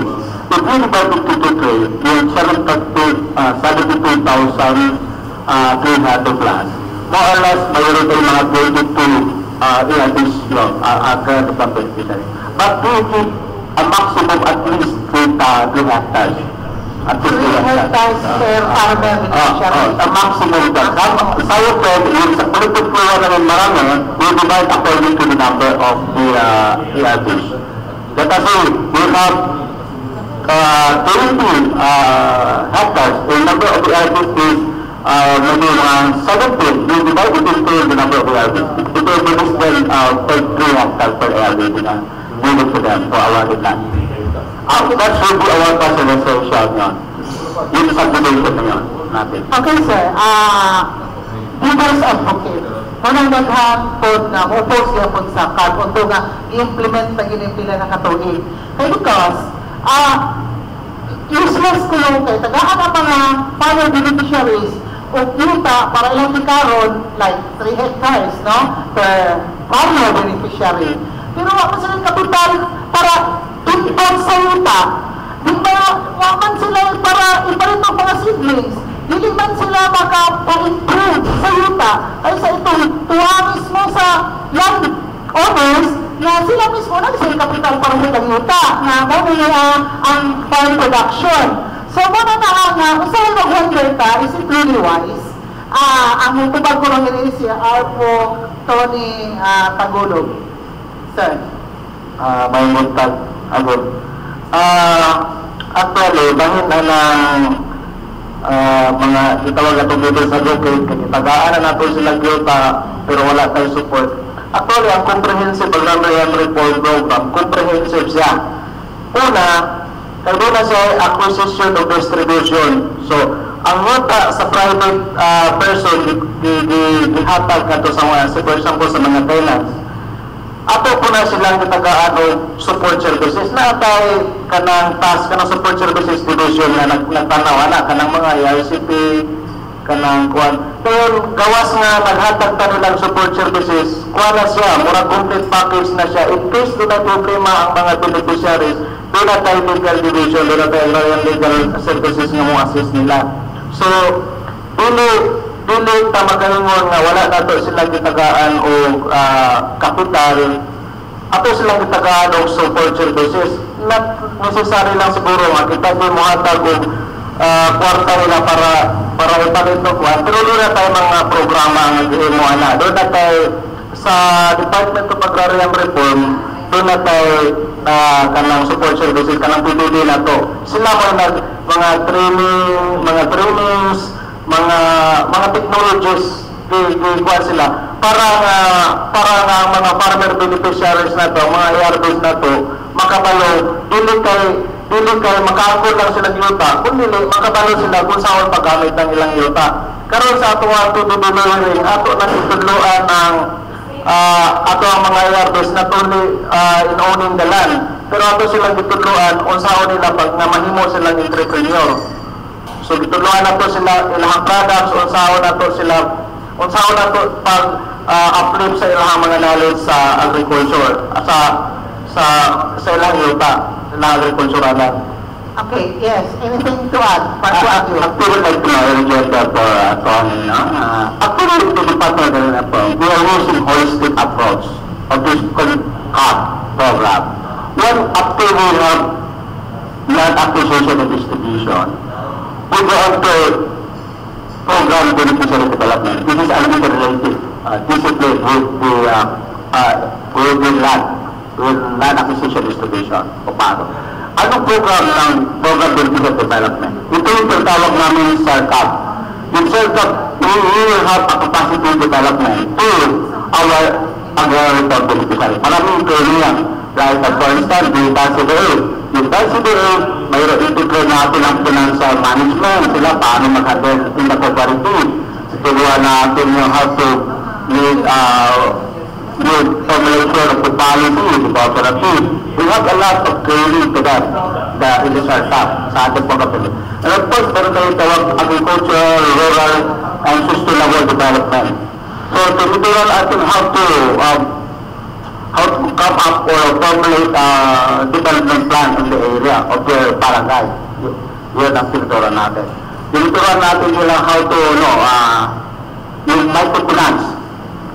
If we divide it into three, yung 72,300 plus, more or less, mayroon tayong mga 22 EIPs lang, current beneficiary. But we keep a maximum at least 3 hectares. At 3 hectares per farmer beneficiary. A maximum dyan. Sa'yo friend, yung sa political flow naman marami, we divide according to the number of the EIPs. Let us say, we have 20 hectares. The number of EIPs is maybe around 17. We divide it into the number of EIPs. It will be less than 3 hectares per EIP given to them for our land. That should be our parcelization yun. Yung subdivision na yun natin. Okay, sir. Devil's advocate. Unang naghan po na oppose niya po sa CARP o nga i-implement na ginipila ng katuig. Kaya because, useless ko yung kay tagaan ang mga farmer beneficiaries o yuta para ilang ikaron like 3 hectares, per farmer beneficiary. Pero wala sila kapital para input sa yuta. Di ba, waman sila para ipalit ang mga seedlings. Hindi man sila maka-improve sa yuta. Ay sa ito, tuwa mismo sa land owners na sila mismo nagsila kapital para sa yuta na mamaya ang farm production. So, muna na usahay mag-wonder ta, is it really wise? Ang tubag ko lang yun siya, Arpo Tony Tagulog. Sir? May muntag agad. Actually, dahil na mga itawag na tubigil sa locate, tagaan na natin sila yuta, pero wala tayong support. Actually, ang comprehensive agrarian reform program, comprehensive siya. Una, kaya na siya acquisition o distribution. So, ang yuta sa private person, dihatag na ito sa mga tenants. Ato po na silang kitagaan o support services na tayo kanang task, kanang support services division na nagtanaw na kanang mga IRCP, kanang kuwan. Pero gawas nga naghatag ta nilang support services, kuwan na siya, mura complete package na siya. In case doon na problema ang mga beneficiaries, doon na tayo legal division, doon na tayo legal services nga mo assist nila. So, dili ta magalingon nga wala nato silang gitagaan o kapital, ato silang gitagaan o support services. Not necessary lang siguro nga kita din mohatag og kwarta nila para ipalit og kuwan, pero doon na tayo mga programa nga gihimo ana. Doon na tayo sa Department of Agrarian Reform, doon na tayo kanang support services, kanang PBB na to. Sila mga trainings, mga technologies, kuha sila. Para nga mga farmer beneficiaries na to, mga ARBs na to, makabalo, dili kay makaakot lang sila ng yuta, kundi makabalo sila kung saan paggamit ng ilang yuta. Karon sa ato duduluhin, ato na itudluan ng ato ang mga ARBs na tuloy in-owning the land. Pero ato silang itudluan kung saan nila pag nga mahimo silang entrepreneur. So itudluan nato sila ilang products, kung saan nato pag uplift sa ilang mga knowledge sa agriculture, sa ilang yuta na agriculturalan. Okay, yes. Anything to add? Actually, like to know that for Tony, actually, the department we are using holistic approach of this CAP program. When after we have land acquisition and distribution, we go on to program beneficiary development. This is an interrelated discipline with land acquisition distribution o paano. Anong program ng program beneficiary development? Ito yung tinatawag namin sa CAP. In sense that we will have a capacity development to our agrarian beneficiary. Maraming training. Like for instance, yung DCDA, mayroon ititrain natin ang financial management. Sila paano mag-handle in the cooperative. Turuan natin yung how to make formulation of the policy in the cooperative. We have a lot of training to that in the startup sa ating cooperative. And of course, meron tayo tawag agriculture, rural, and sustainable development. So, tinuturan natin how to come up or formulate a development plan in the area of their barangay. Yun ang tinuturan natin. Tinuturan natin nila how to, yung microfinance,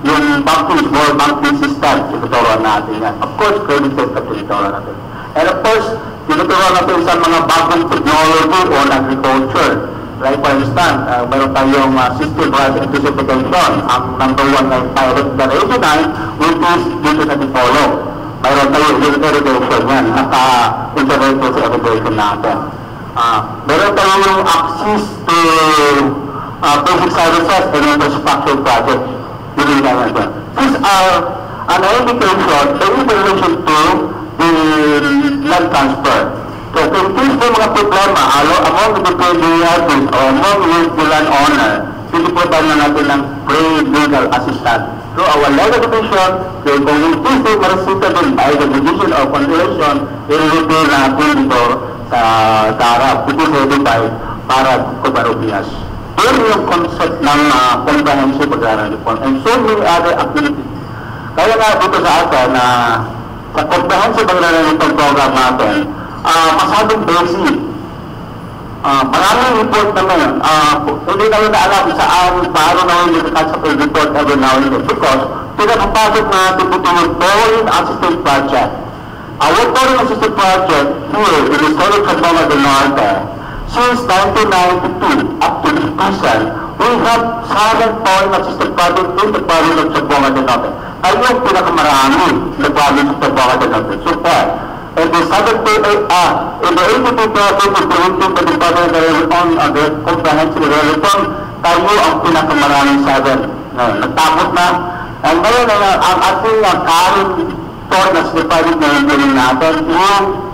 yung banking, small banking system, tinuturan natin yan. Of course, credit system, tinuturan natin. And of course, tinuturan natin sa mga bagong technology on agriculture. Like for instance, meron tayong system price anticipation. Ang number one ay pilot na regional, which is dito sa Dipolo. Meron tayong irrigation yan, naka-integrated sa irrigation natin. Meron tayong access to basic services and infrastructure projects. These are an indication in relation to the land transfer. So, kung these po mga problema, among the PDRs or among the land owner, piniproban na natin ng pre-legal assistance. So, our legal division, kung this po maresita din by the division of consolation, ililito natin dito sa harap. Ito sa edify para kubarubias. Yun yung concept ng comprehensive agrarian reform and so many other activities. Kaya nga dito sa atin na sa comprehensive agrarian reform program natin, masyadong basic. Maraming report naman. Hindi namin na alam saan, paano namin nilikat sa report every now and then. Because, pinapapasok natin ito yung Foreign Assistance Project. Our Foreign Assistance Project here in the State of Zamboanga del Norte, since 1992 up to this present, we have 7 foreign assistance projects in the province of Zamboanga del Norte. Ay yung pinakamarami sa province of Zamboanga del Norte. So far, in the 82 province of the Department of the Comprehensive Reform, tayo ang pinakamaraming 7. Nagtapos na. And ngayon, ang ating current foreign assistance project na yung natin, yung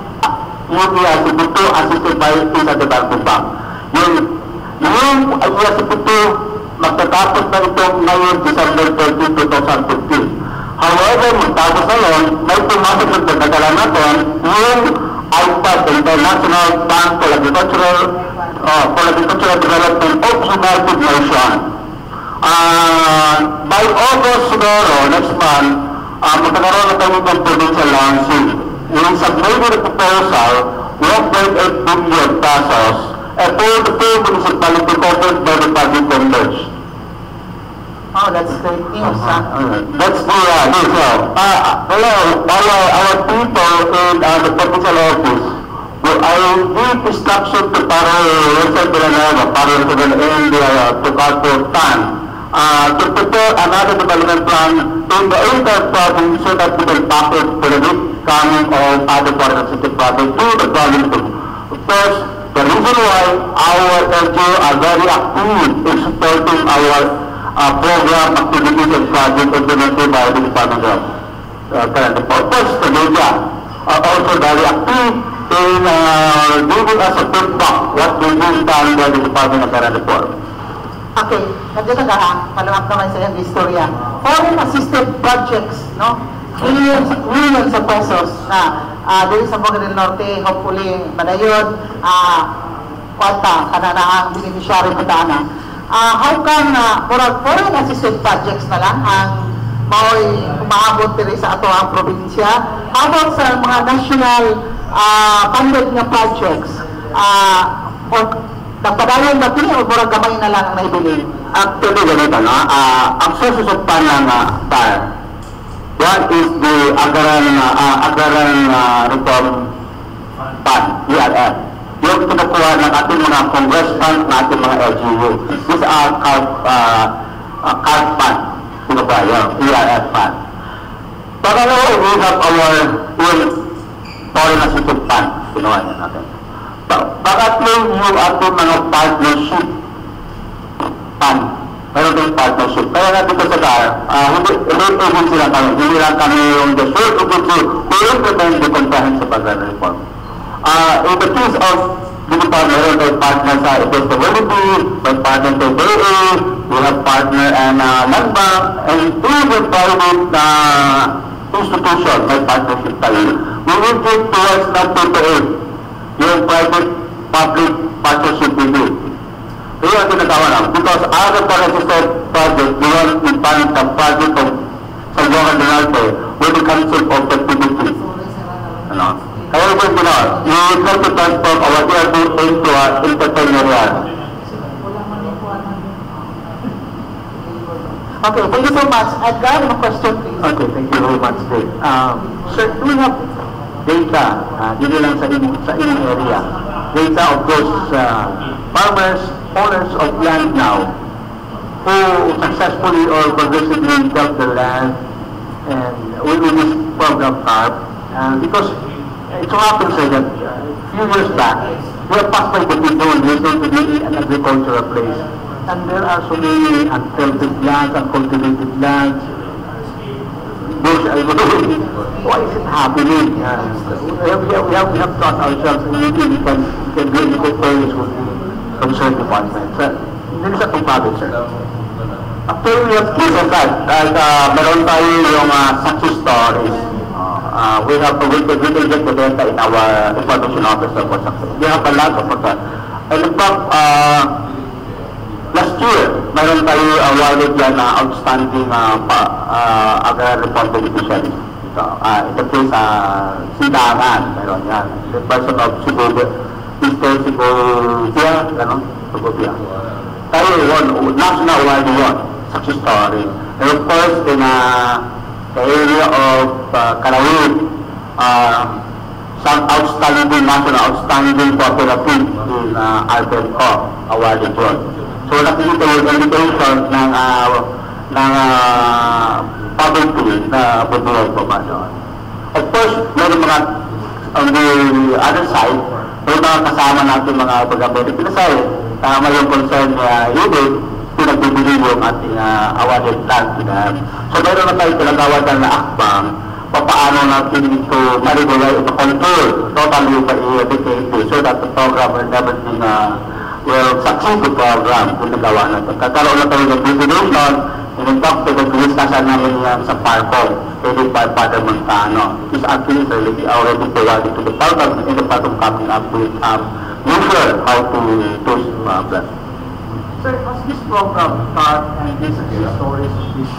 IASIPUTO assisted by sa Development Bank. Yung IASIPUTO magtatapos na ito ngayon December 30, 2015. However, magtapos na yun, may pumasok ng pagkakala natin yung IPAD, International Bank for Agricultural Development of United Nations. By August siguro, next month, magkakaroon na tayo ng provincial launching. Yung submitted the proposal, 1.8 billion pesos, and all the two municipality covered by the public members. Oh, that's great news, That's the our people in the provincial office, I give instruction to Parol Villanueva, Parol Villanueva, to Carport Tan, to prepare another development plan in the entire province so that we can tackle for the coming of other foreign city projects to the province too. Of course, the reason why our LGU are very active in supporting our program activities and projects implemented by the Department of Current Affairs. Of course, the media are also very active in giving us a feedback what is being done by the Department of Current Affairs. Okay, nandiyan na ha, maluwag naman sa iyong istorya. Foreign assisted projects, no? Millions of pesos na dito sa Buanga del Norte, hopefully, madayon, kwarta, kananaang beneficiary po na. How come foreign assisted projects na lang ang mao'y umaabot dito sa ato ang probinsya? How about sa mga national funded nga projects? Nagpadayon ba o murag gamay na lang ang naibili? Actually, ganito, no? Ang sources of fund ng TAR, one is the Agaran Reform Fund, ERF. Yung kinukuha ng ating mga congressman, ng ating mga LGU. These are CARP fund, kinukuha yung ERF fund. Pagkalawa, we have our own foreign assistance fund, kinuha niya natin. Pangatlo yung ating mga partnership fund. Meron din partnership. Kaya nga dito sa TAR, hindi agency lang kami. Hindi lang kami yung the sole agency to implement the comprehensive agrarian reform. In the case of the department, meron tayo partner sa Ipostability, may partner sa BA, we have partner and land bank, and even private institution, may partnership tayo. We will get towards that PPA. Yung private-public partnership with you. Kaya ang tinatawa lang. Because other foreign project, we want to fund the project of San Juan del Norte with the concept of activity. Ano? Kaya ito yung ginawa. We try to transform our ERP into an entrepreneurial. Okay, thank you so much. Edgar, a question please. Okay, thank you very much, Dave. Sir, do we have data, dito lang sa inyong area, data of those farmers, owners of land now, who successfully or progressively developed the land and with this program CARP, because it so happens that a few years back, we have passed by Bukidnon, we're going to be an agricultural place, and there are so many uncultivated lands, uncultivated lands. Why is it happening? We have to ask ourselves, and maybe we can be in good ways with the concerned department. Hindi sa itong province, sir. Actually, we have cases like meron tayo yung success stories. We can get the data in our information office for success. We have a lot of that. And in fact, last year, mayroon tayo awarded yan na outstanding agrarian reform beneficiary. Ito po sa Sidangan, mayroon yan. The person of Mr. Sigobia, gano'n? Sigobia. Tayo yun, national award yun, success story. And of course, in the area of Karawin, some outstanding, national outstanding cooperative in Alberto, awarded yun. So, nakikita yung invitation ng publicly na budulan po ba doon. Of course, meron mga, on the other side, may mga kasama natin mga pag-beneficiary, tama yung concern na yun, pinagbibili yung ating awarded land. So, meron na tayo pinagawadan na akbang, paano natin ito ma-regulate ito control, totally pa-i-educate so that the program will never be will succeed the program kung nagawa na ito. Kakaroon na tayo ng definition, and in fact, pinag-discussion namin yan sa PARCOM, headed by Father Montano. It's actually already provided to the program, and the program coming up with usual how to choose plan. Sir, has this program start and these success stories of these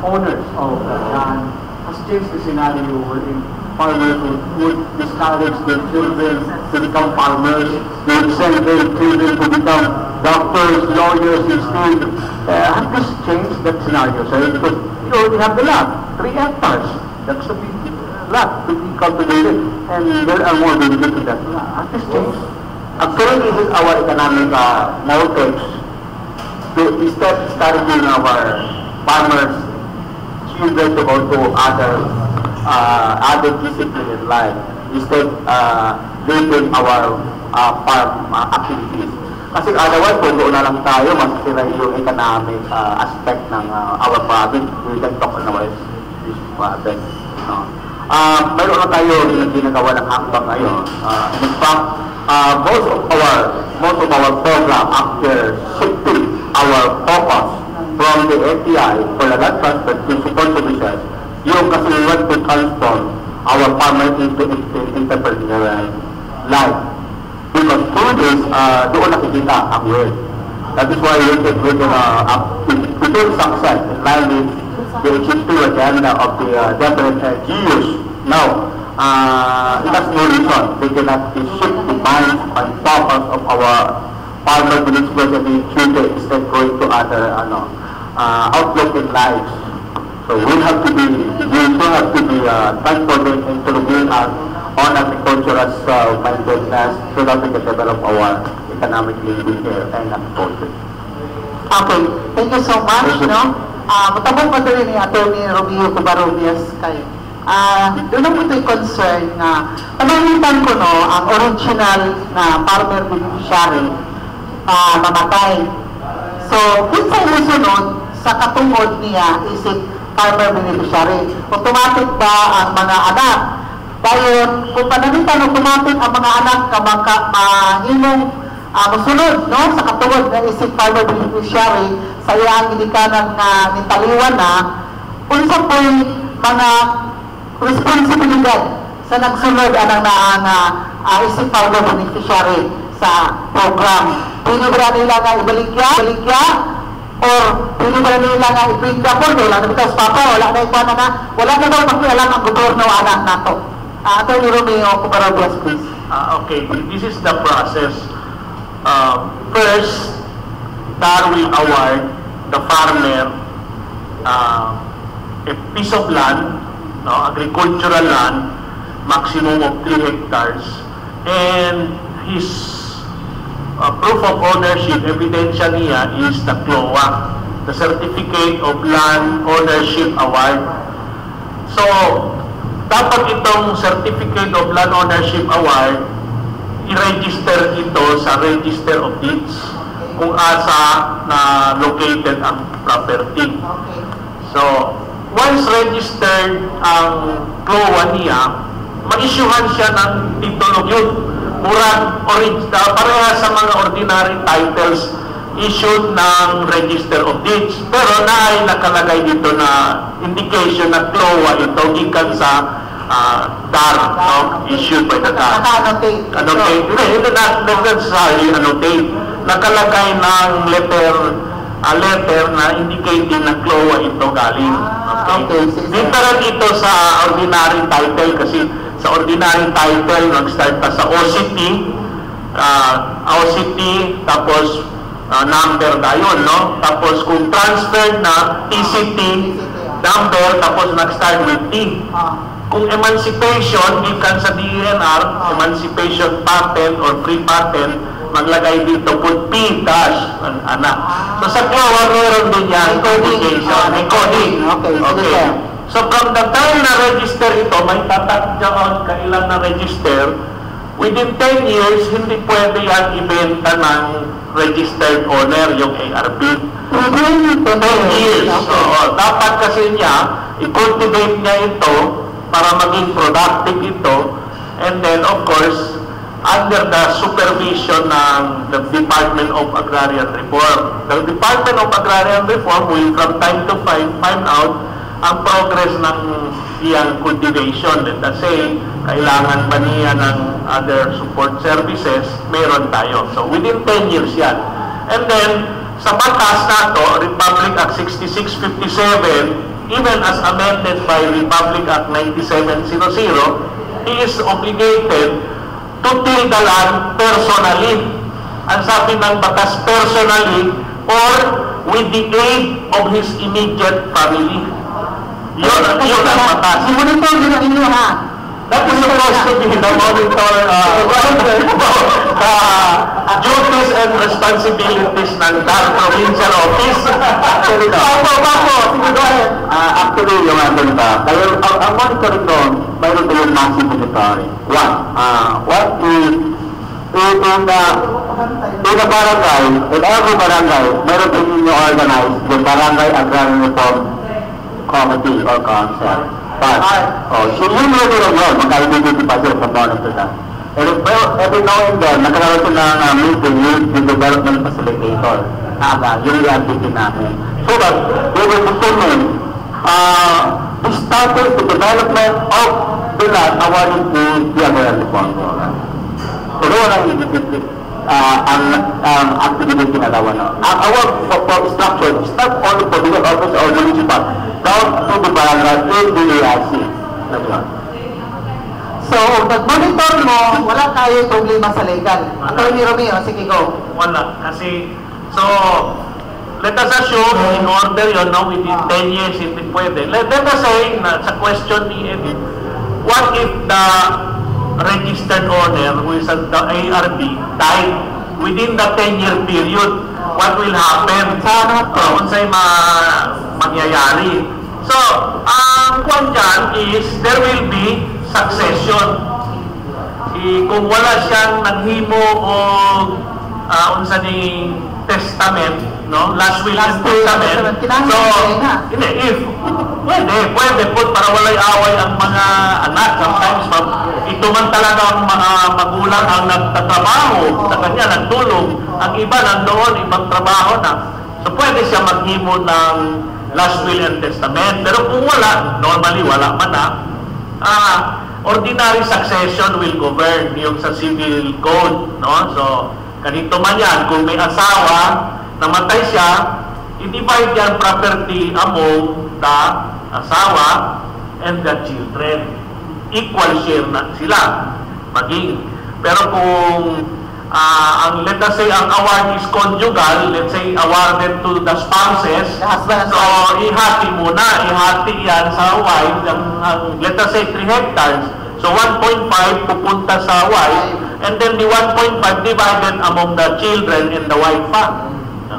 owners of land has changed the scenario wherein farmers would discourage their children to become farmers, they would send their children to become doctors, lawyers instead. Has this changed that scenario, sir? Because you already have the land, 3 hectares. That's a big land to be cultivated, and there are more benefits to that. Has this changed? Actually, this is our economic motives to instead discouraging our farmers, children to go to other discipline in life, instead leading our farm activities. Kasi otherwise, kung doon na lang tayo, masasira yung economic aspect ng our province. We can talk on our province. No? Mayroon na tayo yung ginagawa ng hakbang ngayon. In fact, most of our program after shifting our focus from the API for the land transfer to support services, yung kasi we want to transform our farmers into entrepreneurial life. Because through this, doon nakikita ang world. That is why we can to success in line with the existing agenda of the different GUs. Now, it has no reason they cannot shift the minds and focus of our farmer municipality children instead going to other outlook in life. So we have to be transforming into looking at on agriculture as mindedness so that we can develop our economic living here and agriculture. Okay, thank you so much. No? Matabong pa rin ni Atty. Romeo Covarrubias kay doon ako ito'y concern na pamamitan ko ang original na farmer beneficiary mamatay. So, kung sa ilusunod, sa katungod niya isip farmer beneficiary, automatic ba ang mga anak? Dahil kung panamitan automatic ang mga anak mahimong musunod sa katungod na isip farmer beneficiary sa iyang ginikanan na nitaliwan na, unsa po'y mga responsibilidad sa nagsunod anang isip farmer beneficiary sa program. Pwede ba nila nga ibaligya or pwede ba nila nga ipinda po wala na bitas papa, wala na ikuan na wala na daw makialam ang gobyerno anak nato. Atty. Romeo Covarrubias, please. Okay, this is the process. First, TAR will award the farmer a piece of land, agricultural land, maximum of 3 hectares, and his proof of ownership, ebidensya niya is the CLOA, the Certificate of Land Ownership Award. So, dapat itong Certificate of Land Ownership Award, i-register ito sa Register of Deeds kung asa na located ang property. So, once registered ang CLOA niya, mag-issuehan siya ng titulo yun. Pareha sa mga ordinary titles issued ng Register of Deeds. Pero nakalagay dito na indication na CLOA ito gikan sa TAR, issued by the TAR. Annotate. Hindi na necessarily annotate. Nakalagay ng letter na indicating na CLOA ito galing. Different ito sa ordinary title kasi sa ordinary title, nag-start ka sa OCT, tapos number na yun, no? Tapos kung transferred na, TCT, number, tapos nag-start with T. Kung emancipation, gikan sa DENR, emancipation patent or free patent, maglagay dito put P dash, anak. So sa CLOA, meron din yan, codification, may coding. Okay. So from the time na register ito, may tatak dyan kailan na register, within 10 years, hindi pwede yan ibenta ng registered owner, yung ARP. 10 years. So, dapat kasi niya, i-cultivate niya ito para maging productive ito. And then, of course, under the supervision ng the Department of Agrarian Reform. The Department of Agrarian Reform will from time to find out ang progress ng iyang cultivation. Let us say, kailangan ba niya ng other support services, meron tayo. So, within 10 years yan. And then, sa batas na to, Republic Act 6657, even as amended by Republic Act 9700, he is obligated to till the land personally. Ang sabi ng batas, personally or with the aid of his immediate family. Yun ang batas. I-monitor din ang inyo, ha? That is supposed to be the monitor duties and responsibilities ng DAR provincial office. Actually, no. Bago, sige, go ahead. Actually, yung ano ba, dahil ang monitoring doon, mayroon tayong massive monitoring. One, what is, in the barangay, in every barangay, meron din yung organized, the Barangay Agrarian Reform Committee or Council. But, so yun yung rin yun, magka-identity pa sila sa monitor na. And every now and then, nagkaroon sila ng meeting with the development facilitator. Yung reality namin. So that, they will determine the status, the development of the land awarded to the Agrarian Reform Program. So doon ang activity kinalawa na. Ang award for structure is not only for the office or municipal, down to the barangay in the ARC. So, nag-monitor mo, wala tayo problema sa legal. Attorney Romeo, sige, go. Wala. Kasi, so, let us assume in order yun, no, within 10 years, hindi pwede. Let us say, na, sa question ni Edith, what if the registered owner, who is at the ARB, died within the 10-year period? What will happen? Kung sa'y mangyayari. So, ang kwan dyan is, there will be succession. Kung wala siyang naghimo o unsa ning testament, no, last will and testament. So, hindi, if pwede po para walay away ang mga anak. Sometimes ito man talaga ang mga magulang ang nagtatrabaho sa kanya, nagtulong. Ang iba nandoon, ibang trabaho na. So, pwede siya maghimo ng last will and testament. Pero kung wala, normally wala man na, ordinary succession will govern yung sa civil code, no? So, ganito man yan, kung may asawa, namatay siya, i-divide yan property among the asawa and the children. Equal share na sila maging. Pero kung let us say ang award is conjugal, let's say awarded to the spouses, so ihati muna, ihati yan sa wife, let us say 3 hectares, so 1.5 pupunta sa wife, and then the 1.5 divided among the children and the wife pa.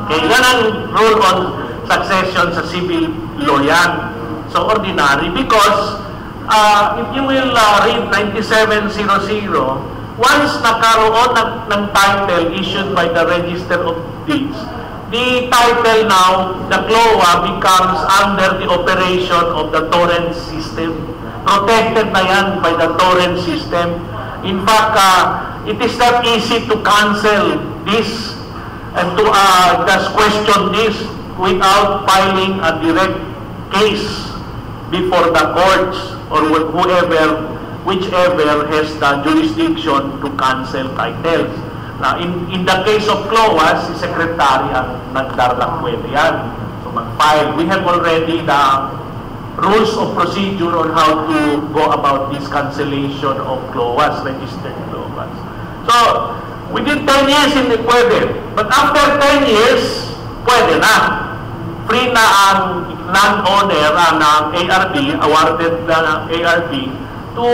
Okay, yan ang rule on succession sa civil law yan. So ordinary, because if you will read 9700, once nakaroon ng title issued by the Register of Deeds, the title now, the CLOA, becomes under the operation of the torrent system. Protected na yan by the torrent system. In fact, it is not easy to cancel this and to just question this without filing a direct case before the courts or whichever has the jurisdiction to cancel titles. Now, in the case of CLOA, si Secretary ang nagdarlang pwede yan. So, mag-file. We have already the rules of procedure on how to go about this cancellation of CLOAs, registered CLOAs. So, within 10 years, hindi pwede. But after 10 years, pwede na. Free na ang landowner ng ARB, awarded na ng ARB, to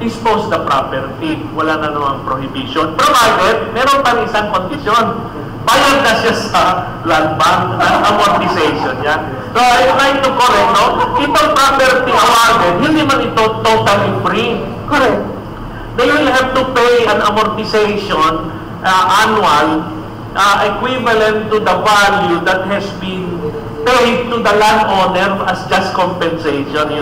dispose the property. Wala na namang prohibition. Provided, meron pa isang kondisyon. Bayad na siya sa land bank ng amortization niya. So, I try to correct, no? Itong property awarded, hindi man ito totally free. Correct. They will have to pay an amortization annual equivalent to the value that has been paid to the landowner as just compensation.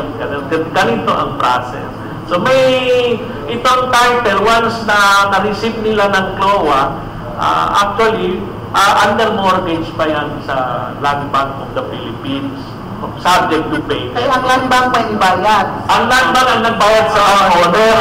Ganito ang process. So may itong title, once na na-receive nila ng CLOA, actually, under mortgage pa yan sa Land Bank of the Philippines, subject to pay. Kaya ang land bank may ibayad. Ang land bank ang nagbayad sa owner,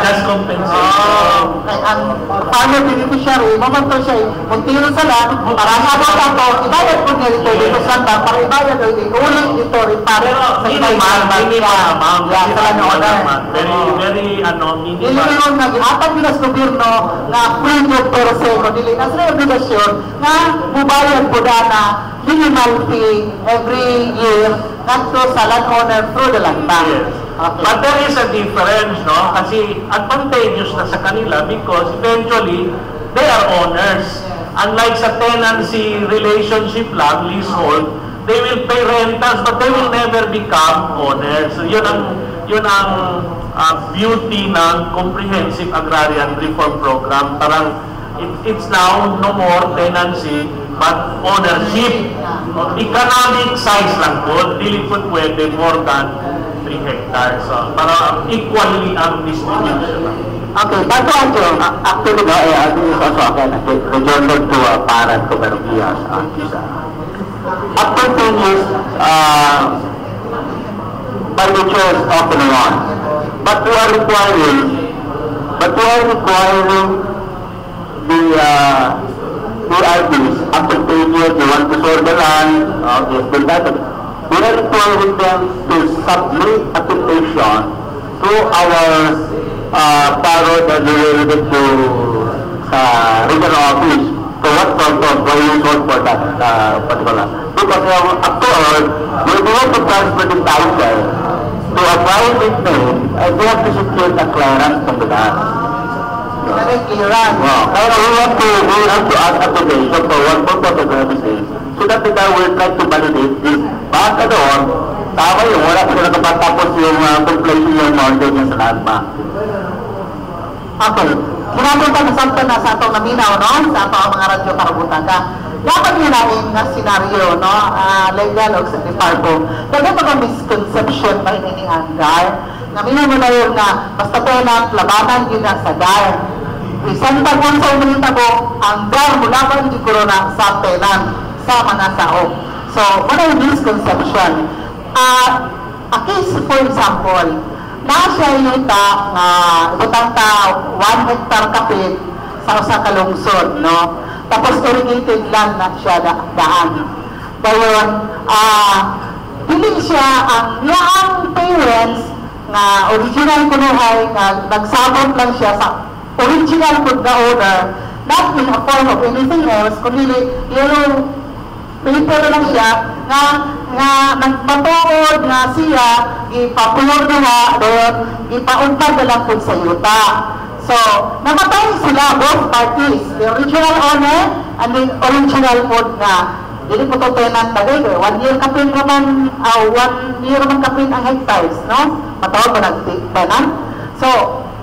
just compensation. Kaya ang farmer beneficiary, mamanto siya, magtiro sa land, para nga ba ito, ibayad po niya ito dito sa land bank, para ibayad ito, ulit ito rin para sa minimal amount. Very, minimal. Iliyon na ginatag nila sa gobyerno na free job per se, kundi na sa obligasyon na mubayad po na minimal fee every year nagto sa landowner through the land bank. Yes. Okay. But there is a difference, no? Kasi advantageous na sa kanila because eventually they are owners. unlike sa tenancy relationship lang, leasehold, they will pay rentals but they will never become owners. So yun ang beauty ng Comprehensive Agrarian Reform Program. Parang it's now no more tenancy but ownership. Economic size lang po, dili po pwede more than 3 hectares. So, para equally ang distribution. Okay, bago Anjo, actually ba, this is also again, rejoined to a parent ko pero years. After 10 years, by nature is off and on. But we are requiring the IDs after 10 years, they want to sold the land, we are requiring them to submit application to our parrot that we will get to regional office for what sort of value sold for that particular. Because after all, we want to transfer the title to a private name and we have to secure the clearance from the land. Clearance. Kaya we have to ask application for one purpose of services so that the guy will try to validate this. Baka doon, tama yung wala pa sila kapatapos yung completion yung order niya sa LAGMA. Okay. Kinapunta na na sa atong naminaw, no? Sa atong mga radyo karabutan ka. Dapat nyo namin nga senaryo, no? Legal o sa department. Kaya ito ka misconception ba ini andar? Naminaw mo na yun na basta tenant, labanan yun na sa dar. Isang tagon sa umunita ko, ang dar mula pa rin corona sa tenant, sa mga sao. So, what are misconception? A case, for example, nasa yuta nga ibutang ta 1 hectare kapit sa usa ka lungsod, no? Tapos irrigated land na siya daan. Dayon, dili siya ang iyang parents nga original kunuhay nga nagsabot lang siya sa original food na owner, not in a form of anything else, kundi yung paper lang siya nga nagpatuod nga siya ipapulor na doon ipauntad na lang po sa yuta. So namatay sila both parties, the original owner and the original food nga dili po ito tenant tagay 1 year kapin naman 1 year naman kapin ang hectares, no? Matawag ba nag-tenant? So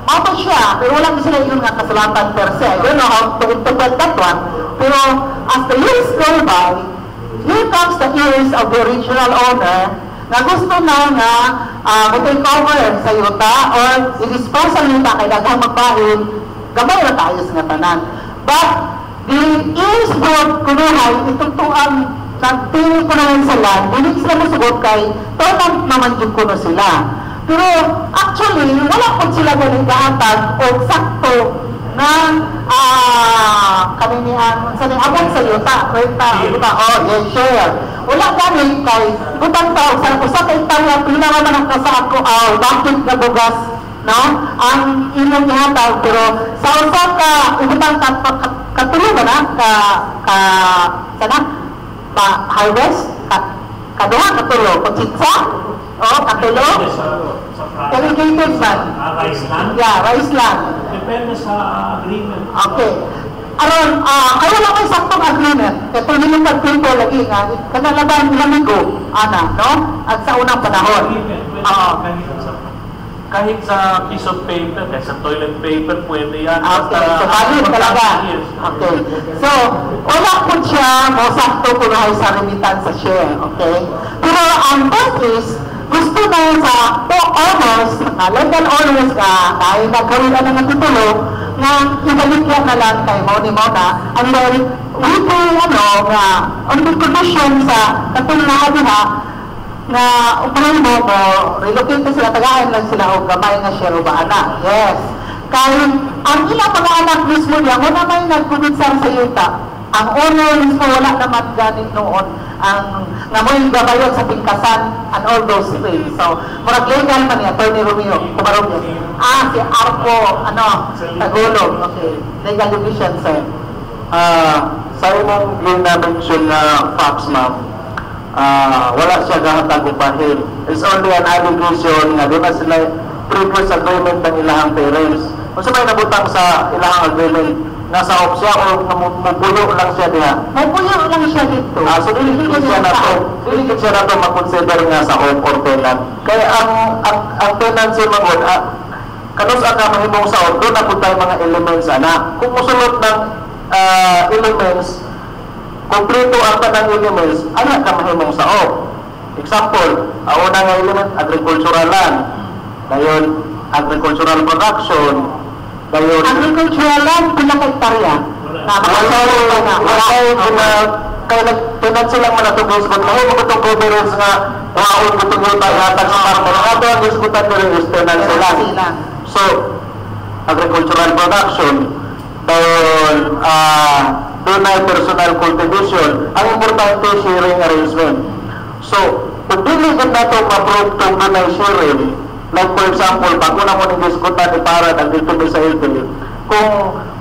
mato siya, pero wala sila yun nga kasalatan per se. I don't know how to interpret that one, pero as the years go by, here comes the ears of the original owner na gusto na nga mag-take over sa yuta or i-dispose ang yuta kay daghang magbahin, gamay na tayo sa tanan. But the ears of kunuhay, itugtuang nagpili ko naman sa land, hindi sila masugot kay tonang naman yung kuno sila. Pero actually, wala po sila galing kaatag o sakto na kaninian sa abot sa yuta, renta, yes, share. Wala galing kay butang tao sa usa kay tala pila naman ang kasako bakit na bugas, no? Ang inyong ihatag, pero sa usa ka ibutang katulog na sana harvest kaduha katulog kutsitsa katulog irrigated man. Rice land? Yeah, rice land. Depende sa agreement. Okay. Aron, kaya lang may saktong agreement. Ito nilong pag-people lagi nga, kanalaban lamigo, no? At sa unang panahon. Kahit sa piece of paper, kahit sa toilet paper, pwede yan. Okay, so valid talaga. Okay. So, wala po siya, sakto po na sa remittance sa share. Okay? Pero ang point is, gusto na sa owners, legal owners dahil nagkaroon na ng titulo, nga ibalik yan na lang kay Moni Mona, and then, with the, on the condition sa katulungan nila, na upahin mo, relocate na sila, tagaan lang sila o gamay na share o baana. Yes. Kahit ang ilang mga anak mismo niya, kung naman nagkuminsar sa yuta, ang owner mismo wala naman ganit noon ang ngamoy gabayon sa pingkasan and all those things. So, murag legal man niya, Attorney Romeo, kumarong niya. Si Arco, Tagulog. Okay. Legal division, sir. Sa imong yung na-mention na facts, ma'am, wala siya gahatag upahin. It's only an allegation nga doon na sila previous agreement ng ilahang parents. Kung sa may nabutang sa ilahang agreement, nasa off siya o namupuyo lang siya diha. May puyo lang siya dito. So dili siya na to makonsider nga sa off or tenant. Kaya ang tenancy magod kanus ka mahimong sa off, doon na po tayo mga elements ana. Kung musulot ng elements, kompleto ang tanang elements, ana ka mahimong sa off. Example, una nga element, agricultural land. Dayon, agricultural production. Dayon, Agricultural land, pila ka hektarya? kaya nagtinad silang manatugos kung mahal mo itong governance nga waon ko itong yung tagatag sa farmer nga ito ang iskutan nyo rin istenan sila. So, agricultural production, doon na personal cultivation, ang importante sharing arrangement. So, kung dili ka na itong ma-prove itong doon na sharing, like for example, pag una mo nag-diskutan ni Parad ang dito sa Italy, kung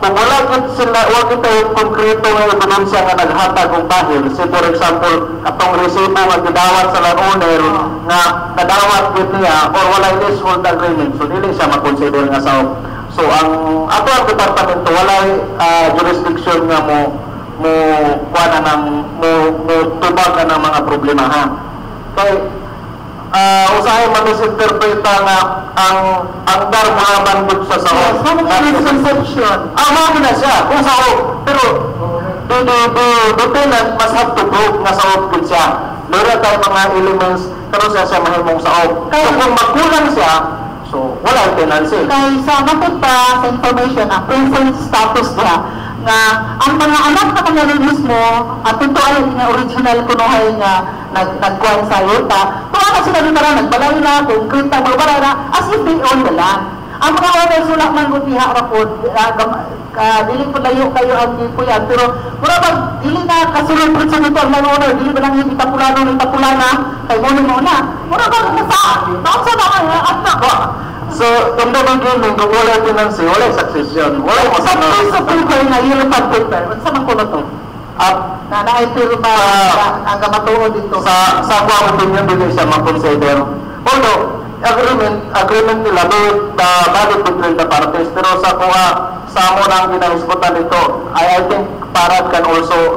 wala sila, huwag ito yung konkreto ng ebidensya nga naghatag ng bahil. Say for example, atong resibo nga gidawat sa landowner nga kadawat gid niya or wala leasehold agreement, so dili siya makonsider nga sa so ang ato ang departamento wala jurisdiction nga mo kuana ng mo tubag ng mga problema ha. Kay usahay mamisinterpreta nga ang dar mga bandot sa sao. Ano ka misconception? Mami na siya, kung sao. Pero, the tenant must have to prove nga sao kit siya. Meron tayo mga elements, pero siya mahimong sao. Kaya kung magkulang siya, so wala yung tenancy. Kaya sa matod pa sa information, ang present status niya, nga ang mga anak na kanya rin mismo, at ito ay nga original kunuhay nga nagkuhan sa yuta, tuwa na sila rin na nagbalay na, concrete na, balbalay na, as if they own the land. Ang mga owners wala man kung diha rapod, dili po layo kayo ang gipuyan, pero mura bang dili na kasulod po sa nito ang mga owner, dili ba lang yung itapulana, kay mo na, mura bang nasa na kayo, at nako. So, in the beginning, kung wala yung tenancy, wala yung succession, wala yung Sa piece of paper na unified paper, saan man ko na to? Na naipirma ang gamatuod dito. Sa ako opinion, dili siya makonsider. Although, agreement nila, valid between the parties, pero sa kuha, sa amo na ang ginahisputan nito, I think Parad can also,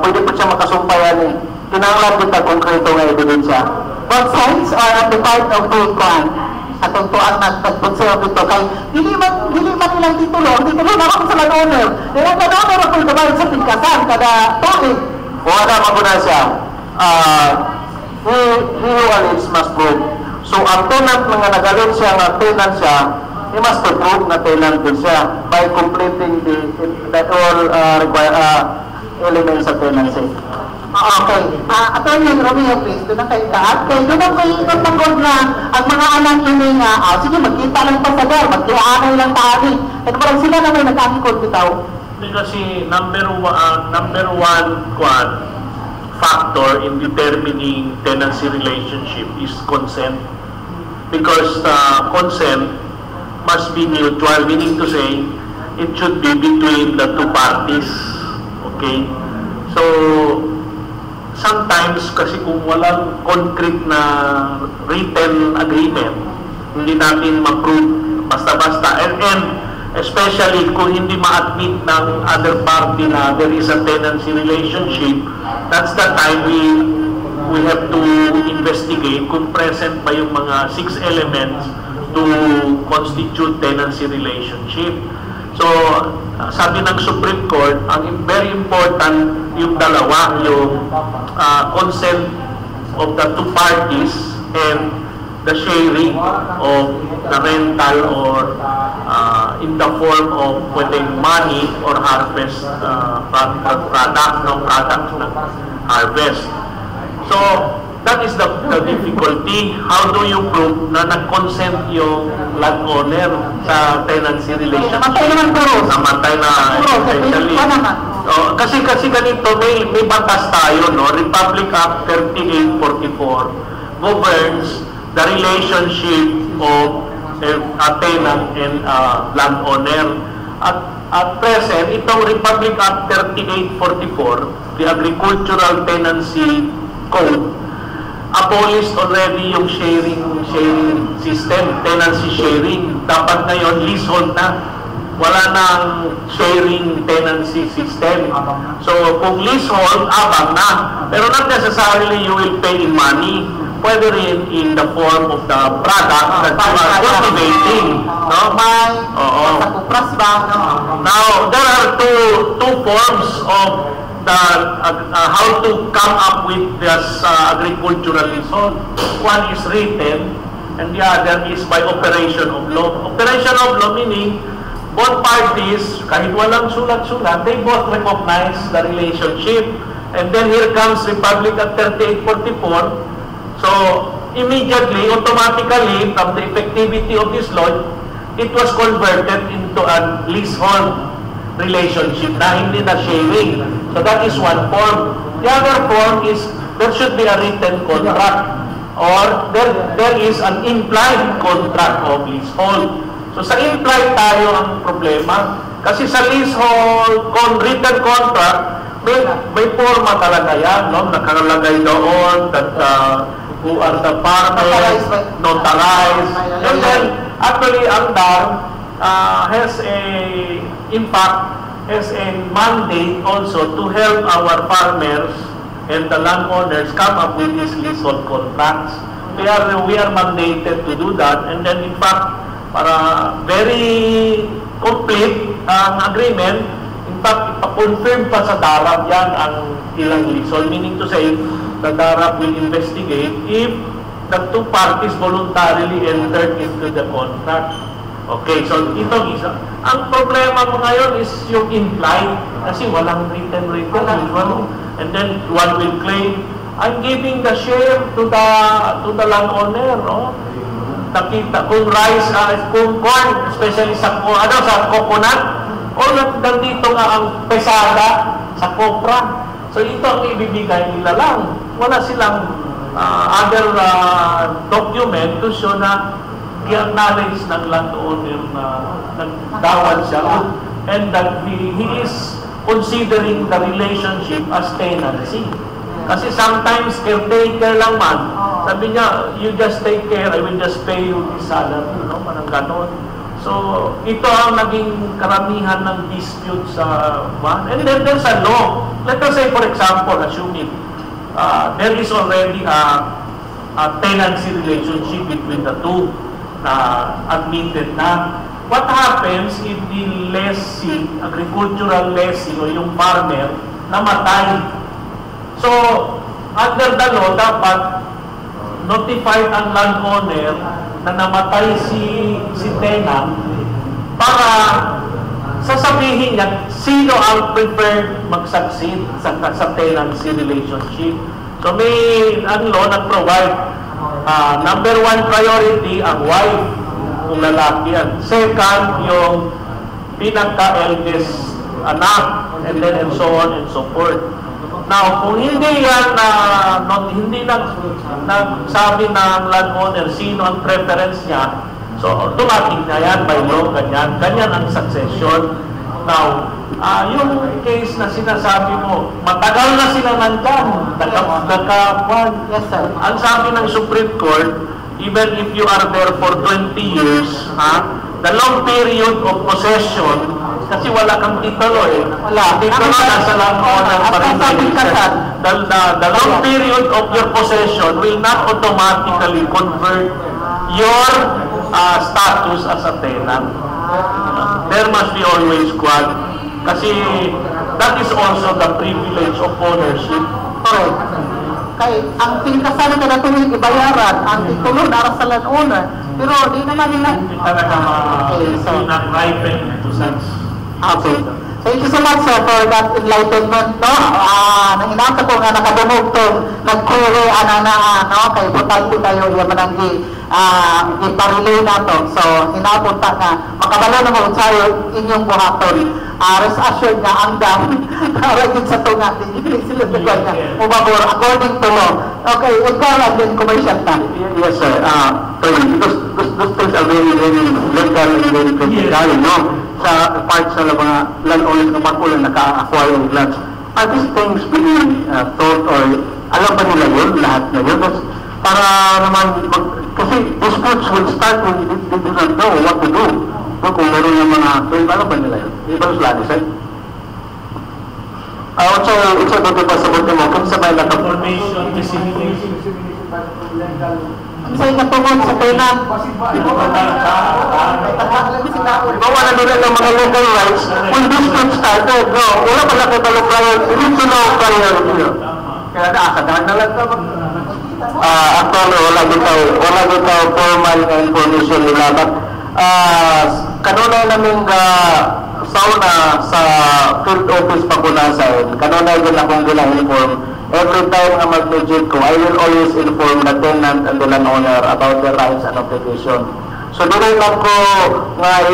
pwede po siya makasumpayan eh. Kinanglan kita konkreto nga ebidensya. Both sides are on the part of the kwan. Atong tuang nagpagpunsayo dito kay dili man nilang titulo na ako sa landowner. Dili ang landowner ako kabayan sa tingkasan kada tuig. Wala maguna siya. He who alleged must prove. So ang tenant mga nagalit siya nga tenant siya, he must prove na tenant din siya by completing the all elements of tenancy. Okay. Attorney Romeo, please, doon na kayo kaat. Kaya doon ang kayo nagtanggol na ang mga anak ini nga, sige, magkita lang pa sa dar, magkihaanay lang taani. Kaya parang sila na may nag-angkod bitaw. Kasi number one factor in determining tenancy relationship is consent. Because consent must be mutual, meaning to say, it should be between the two parties. Okay? So, sometimes kasi kung walang concrete na written agreement, hindi natin ma-prove basta-basta. And especially kung hindi ma-admit ng other party na there is a tenancy relationship, that's the time we have to investigate kung present ba yung mga 6 elements to constitute tenancy relationship. So, sabi ng Supreme Court, ang very important yung dalawa, yung consent of the two parties and the sharing of the rental or in the form of pwedeng money or harvest product ng harvest. So, that is the difficulty. How do you prove na nag-consent yung landowner sa tenancy relationship? Namatay naman puro. Namatay na essentially. Kasi ganito, may batas tayo, no? Republic Act 3844 governs the relationship of a tenant and landowner. At present, itong Republic Act 3844, the Agricultural Tenancy Code, abolished already yung sharing system, tenancy sharing. Dapat ngayon leasehold na. wala nang sharing tenancy system. So, kung leasehold, abang na. Pero not necessarily you will pay in money. Pwede rin in the form of the product that you are cultivating. No? Oo. Sa kupras ba? Now, there are two forms of the how to come up with this agricultural leasehold. One is written, and the other is by operation of law. Operation of law meaning both parties, kahit walang sulat-sulat, they both recognize the relationship. And then here comes Republic Act 3844. So, immediately, automatically, from the effectivity of this law, it was converted into a leasehold relationship na hindi na sharing. So, that is one form. The other form is there should be a written contract or there is an implied contract of leasehold. So, sa implied tayo ang problema. Kasi sa leasehold, written contract, may forma talaga yan, no? Nakalagay doon that who are the partners, notarized. And then, actually, ang DAR has a mandate also to help our farmers and the landowners come up with these leasehold contracts. We are mandated to do that. And then, in fact, para very complete ang agreement, in fact, ipa-confirm pa sa DARAP yan ang ilang leasehold. Meaning to say, the DARAP will investigate if the two parties voluntarily entered into the contract. Okay, so itong isa. Ang problema mo ngayon is yung implied kasi walang written usually. And then one will claim, I'm giving the share to the landowner, no? Nakita kung rice, kung corn, especially sa coconut, o nandito nga ang pesada sa kopra. So ito ang ibibigay nila lang. Wala silang other document to show na i-acknowledge ng landowner na nagdawal siya and that he is considering the relationship as tenancy. Kasi sometimes caretaker lang man. Sabi niya, you just take care, I will just pay you this salary, no? Parang ganon. So, ito ang naging karamihan ng dispute sa one. And then there's a law. Let us say, for example, assuming there is already a tenancy relationship between the two na admitted na. What happens if the lessee, agricultural lessee o yung farmer, namatay? So, under the law, dapat notified ang landowner na namatay si tenant para sasabihin niya sino ang preferred mag-succeed sa tenancy relationship. So, may law nag-provide number one priority ang wife, kung lalaki yan. Second, yung pinagka-eldest anak, and then and so on and so forth. Now, kung hindi yan hindi nagsabi ng landowner sino ang preference niya, so automatic na yan by law, ganyan ang succession. Now, yung case na sinasabi mo, matagal na sila nandyan, Yes, sir. ang sabi ng Supreme Court, even if you are there for 20 years, the long period of possession, kasi wala kang titulo Wala. Titulo nasa landowner pa rin. The long period of your possession will not automatically convert your status as a tenant. There must be always quad. Kasi that is also the privilege of ownership. Correct. Kay ang pinkasan ka na tuwing ibayaran, ang titulo na sa landowner. Pero di naman nila. Hindi talaga ma-ripen to such. Okay. Thank you so much, sir, for that enlightenment, no? Nanginasa ko nga nakadumog to, nag-query, kay butante tayo, yung mananggi, iparilay na to. So, hinapunta na, makabalo na mo tayo inyong buhaton. Rest assured nga, ang dam, karagin sa tunga, hindi sila tugan nga, umabor, according to law. Okay, ikaw lang din, commercial na. Yes, sir. Because those things are very, very legal and very practical, no? Sa parts sa mga landowners na pag-ulan naka-acquire of lands. Are these things being taught or alam ba nila yun, lahat na yun? Para naman, kasi disputes will start when they do not know what to do. kung meron ng mga, ano ba nila yun? Ibang lanis, eh? Unsa ba ito pasabot mo? Kung sa may lakap? Information dissemination. Ang sa'yo katungod sa Thailand. Bawa na nila ng mga legal rights when dispute started. No, wala pala kay balong prior. You need to know prior. Kaya naakadahan na lang ito. Actually, wala bitaw formal information nila. But, kanunay namin sauna sa field office Pakunasan, kanunay din akong gina-inform. Every time na mag-legit ko, I will always inform the tenant and the landowner about their rights and obligation. So, doon lang ko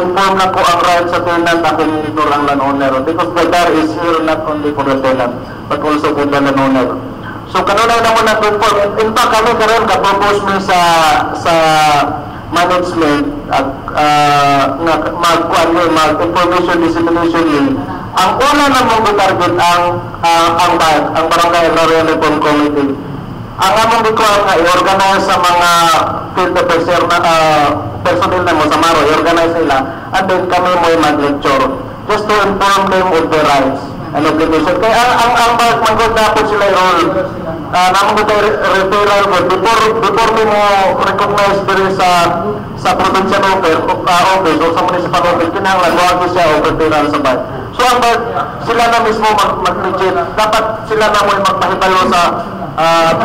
inform na ko ang rights sa tenant at ignore ang landowner. Because the car is here not only for the tenant, but also for the landowner. So, kanunay naman na-inform. In fact, kami karoon ka-propose mo sa management at mag-information dissemination din. Ang una na mong target ang Barangay Area Reform Committee. Ang among require nga i-organize sa mga field officer na personnel na mo sa Maro, i-organize nila, and then kami mo mag-lecture just to inform them of their rights and obligation. Kaya ang mag-good na po sila i-roll. Namang ito referral ko, before mo recognize diri sa provincial office o sa municipal office, kinahanglan mo siya o referral sa bahay. So sila na mismo mag-legit, dapat sila na mo magpahibalo sa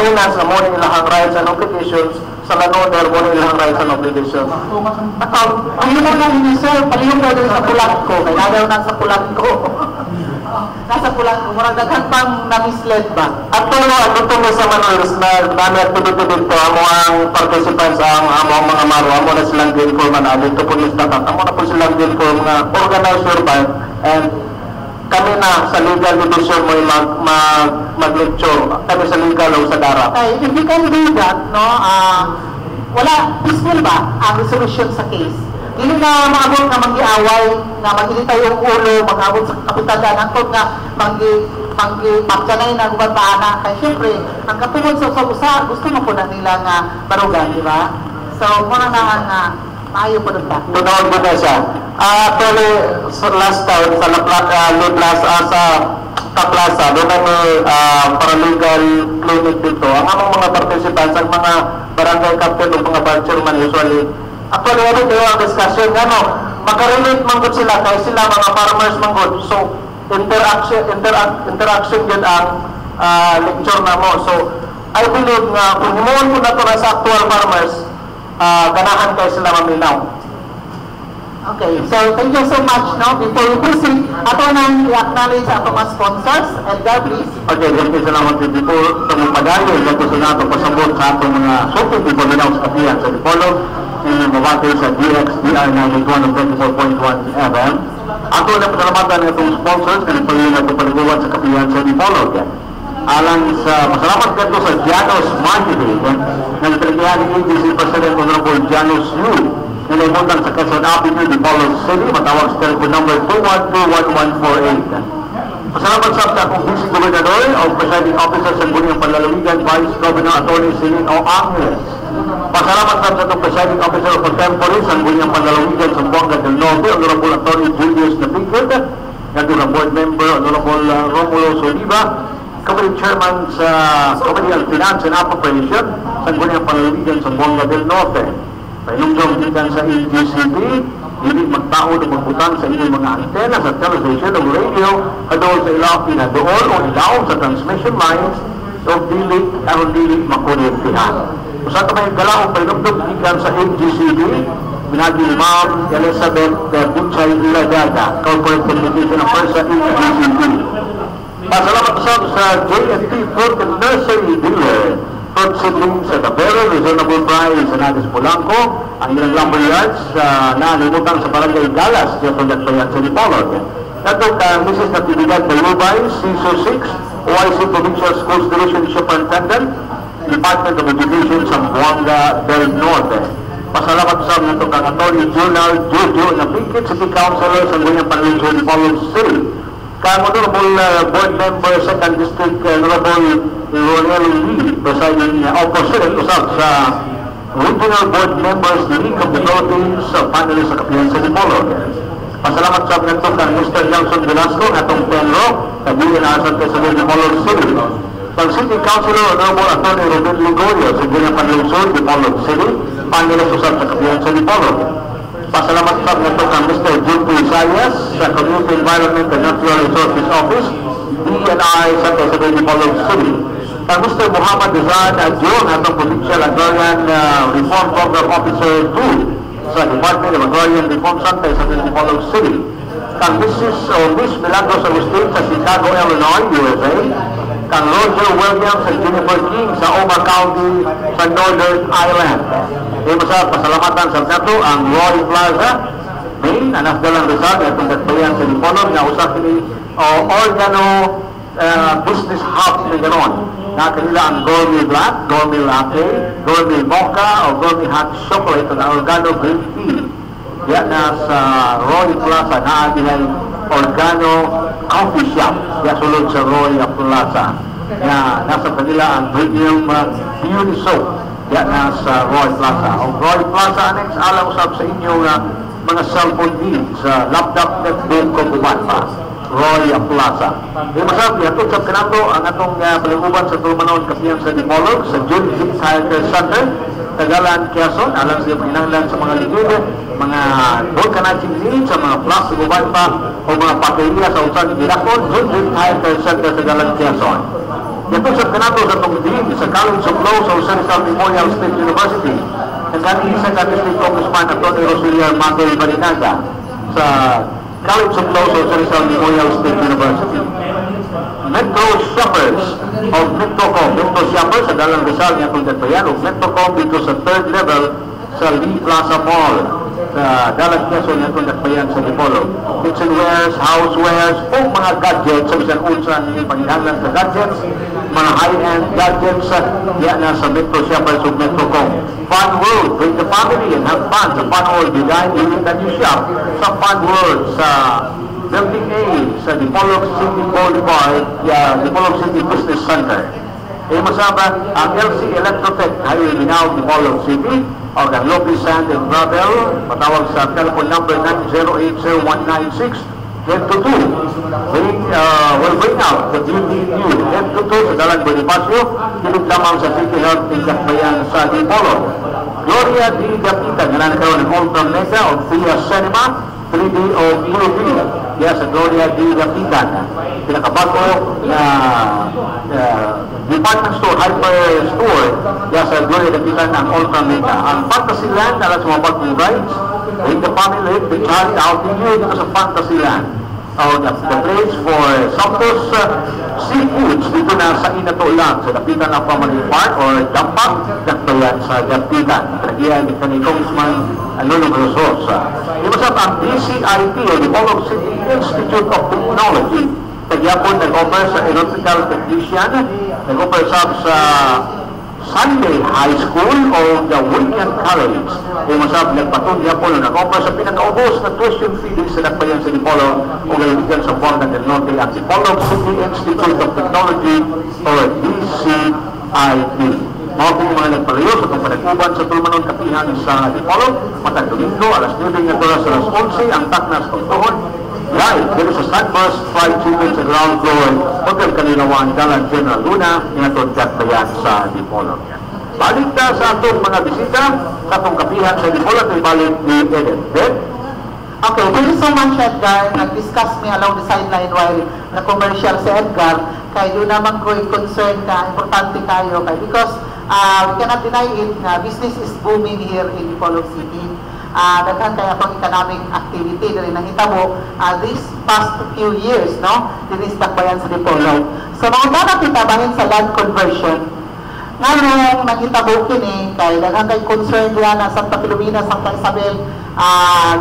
tenants na mo nilang rights and obligations, sa landowner mo nilang rights and obligations. Ang yun lang ni sir, palihog na doon sa pulang ko, kaya daw nasa pulang ko. Nasa pulang ko, murang daghan pang na-misled ba? Actually, dito mo sa Manoels na dami activity dito, ang participants, ang mga Maro, amo na silang inform na dito po ni Statat, amo na po silang inform na organize your bank, and kami na sa legal division mo mag-lecture, kami sa legal o sa DARA. Okay, if you can do that, no, wala, peaceful ba ang resolution sa case? Hindi na maabot nga mag-iaway, nga mag-ilitay yung ulo, mag-abot sa kapitalan, hangtod nga mag-pagsanay na gumataan. Kaya syempre, ang katungod sa usa, gusto mo po na nila nga barugan, di ba? So, muna na nga, maayo po nagta. Tunawag mo na siya. Actually, sa last time, sa Kaplaza, doon may paralegal clinic dito. Ang among mga participants, ang mga barangay captain o mga bar chairman usually, actually, ano kayo ang discussion, magka-relate manggod sila, kaya sila mga farmers manggod. So, interaction din ang lecture na mo. So, I believe nga, kung himuon ko na ito na sa actual farmers, ganahan kayo sila maminaw. Okay, so thank you so much, no? Before we proceed, ato nang i-acknowledge ato mga sponsors. Edgar, please. Okay, thank salamat din dito sa mga padayo. Ito sa nato pasabot sa atong mga super people na sa kapiyan sa Dipolo. Mabati sa DXDR 91 FM. Ato na pasalamatan ng itong sponsors na nagpalingin at paliguan sa kapiyan sa Dipolo. Alang sa pasalamat dito sa Janos Marketing, nagpaligihan ni AGC President Honorable Janos Yu, nilimutan sa Quezon Avenue, Dipolo City, matawag sa telephone number 212-1148. Pasalamat sa akong Vice Gobernador o Presiding Officer sa Buniyang Panlalawigan, Vice Governor Atty. Silin O. Angeles. Pasalamat sa itong Presiding Officer of Contemporary sa Buniyang Panlalawigan sa Buanga del Norte, Honorable Atty. Julius Napigod, Nagulong Board Member, Honorable Romulo Soliva, Committee Chairman sa Committee on Finance and Appropriation sa Buniyang Panlalawigan sa Buanga del Norte. Painungjong gikan sa EGCP, hindi magtaon o magbutang sa inyong mga antena sa television o radio doon sa doon o ilaw sa transmission lines o dili makuryentihan. Kung sa ito may galaw, painungjong gikan sa EGCP, binagi ni Ma'am Elizabeth Butchay Ilagada, Corporate Communication Affairs sa EGCP. Pasalamat sa JFT Fruit and Nursery Dealer, fruit seedlings at a very reasonable price sa Nagis Polanco, ang ilang lumber yards na limutan sa Barangay Galas, dito nagpayan sa Dipolo. Ito Mrs. Natividad Balubay, CISO 6, OIC Provincial Schools Division Superintendent, Department of Education sa Buanga del Norte. Pasalamat sa mga itong Atty. General Jojo Napikit, City Councilor sa Buniyang Panlalawigan, Dipolo City. Honorable Board Member, 2nd District, Honorable Ronel Lee, presiding President usap sa Regional Board Members ng League of the Philippines finalists sa kapihan sa Dipolo. Pasalamat sa nito kang Mr. Nelson Velasco atong Penro, kabihin na sa Tesabel Dipolo City. Pag City Councilor Honorable Atty. Ruben Ligorio sa Ginapanlungsod, Dipolo City, finalist usap sa kapihan sa Dipolo. Pasalamat sa nito kang Mr. Junto Isayas sa Community Environment and Natural Resources Office, DNI sa Tesabel Dipolo City. Ang Mr. Muhammad Rizal Adjun, atong Provincial Agrarian Reform Program Officer 2 sa Department of Agrarian Reform Center sa Dipolo City. Kang Miss Milagros Agustin sa Chicago, Illinois, USA. Kang Roger Williams at Jennifer King sa Omar County sa Northern Ireland. Kaya sa pasalamatan sa nato ang Roy Plaza, Maine, anak dalang Rizal, atong datbayan sa Dipolo, na usap ni Organo Business Hub na ganoon. Na kanila ang gourmet black, gourmet latte, gourmet mocha, o gourmet hot chocolate na Organo green tea. Yan na sa Roy Plaza na ating Organo Coffee Shop. Yan sulod sa Roy Plaza. Na nasa kanila ang premium beauty soap. Yan na sa Roy Plaza. O Roy Plaza annex, alam usap sa inyong mga cellphone needs, laptop, netbook, kukuman pa. Roy Plaza. Di masabi, atong sa kanato ang atong paliguban sa Tulmanon Kapihan sa Dipolog, sa June High Center, Tagalan, Quezon, alam siya pinanglan sa mga ligid, mga vulcanizing needs, sa mga plastic uban pa, o mga pakiliya sa usang Dilakon, June High Center, Tagalan, Quezon. Ito sa kanato sa Tungdin, sa College of Law, sa Central Memorial State University, nagkani sa District Congressman Atty. Rosiliar Matoy Barinaga, sa College of Law sa Rizal Memorial State University. Metro Shoppers o Metrocom. Metro Shoppers sa Dalang Rizal niya kung datbayan o Metrocom dito sa 3rd level sa Lee Plaza Mall sa Dalang Quezon niya kung datbayan sa Dipolo. Kitchenwares, housewares o mga gadgets sa isang unsan yung panginalan sa gadgets, mga high-end gadgets yan na sa Metro Shoppers o Metrocom. Fun World, bring the family and have fun sa Fun World Design Unit that you shop sa Fun World sa Building A sa Dipolog City Boulevard, Dipolog City Business Center. Masama ang LC Electrotech Highway Binao, Dipolog City o ang Lopez Sand and Gravel, matawag sa telephone number 9080196 Head to 2. Will bring out the DDU. Head to 2 sa Dalang Bonifacio, kilig lamang sa City Health in Dakbayan sa Dipolo. Gloria D. Dapitan, na nagkaroon ng Ultra Mega o Via Cinema, 3D o 2D. Kaya sa Gloria D. Dapitan, pinakabago na department store, hyper store, kaya sa Gloria Dapitan ang Ultra Mega. Ang Fantasyland, alam sa mga bagong rides, in the family, the child outing you dito sa Fantasyland. The place for Santos Seafoods dito na sa Inato lang sa Dapitan ng Family Park or Dampak, Dakbayan sa Dapitan. Tragiyan ni Congressman Lolo Rosos. Imasap ang DCIT o Dipolog City Institute of Technology. Tagyapon nag-offer sa Aeronautical Technician, nag-offer sa Sunday High School o the Weekend College. Imasap nagpatungya po na nag-offer sa pinaka-ubos na tuition fee sa Dakbayan sa Dipolog o galibigan sa Buanga del Norte at Dipolog City Institute of Technology or DCIT. Mga po mga nagpalayo sa itong panagkuban sa Tulmanon Kapihan sa Dipolog, matag Domingo, alas 9 ng oras sa alas 11, ang taknas Tugtuhon, live dito sa Sunburst Fried Chicken sa ground floor, Hotel Kalilawan, Dalan General Luna, inatod Dakbayan sa Dipolog. Balik na sa atong mga bisita sa itong Kapihan sa Dipolog, ay balik ni Eden. Okay, thank you so much, Edgar. Nag-discuss me along the sideline while na-commercial si Edgar. Kaya yun naman ko yung concern ka, importante kayo. Kaya because we cannot deny it na business is booming here in Dipolog City. Daghan kaya pang economic activity na rin nakita mo these past few years, no? Dinis Dakbayan sa Dipolog. So, mga kita bahin sa land conversion, ngayon, nagitabo kini kay daghan kay concern diyan na Santa Filomena, Santa Isabel,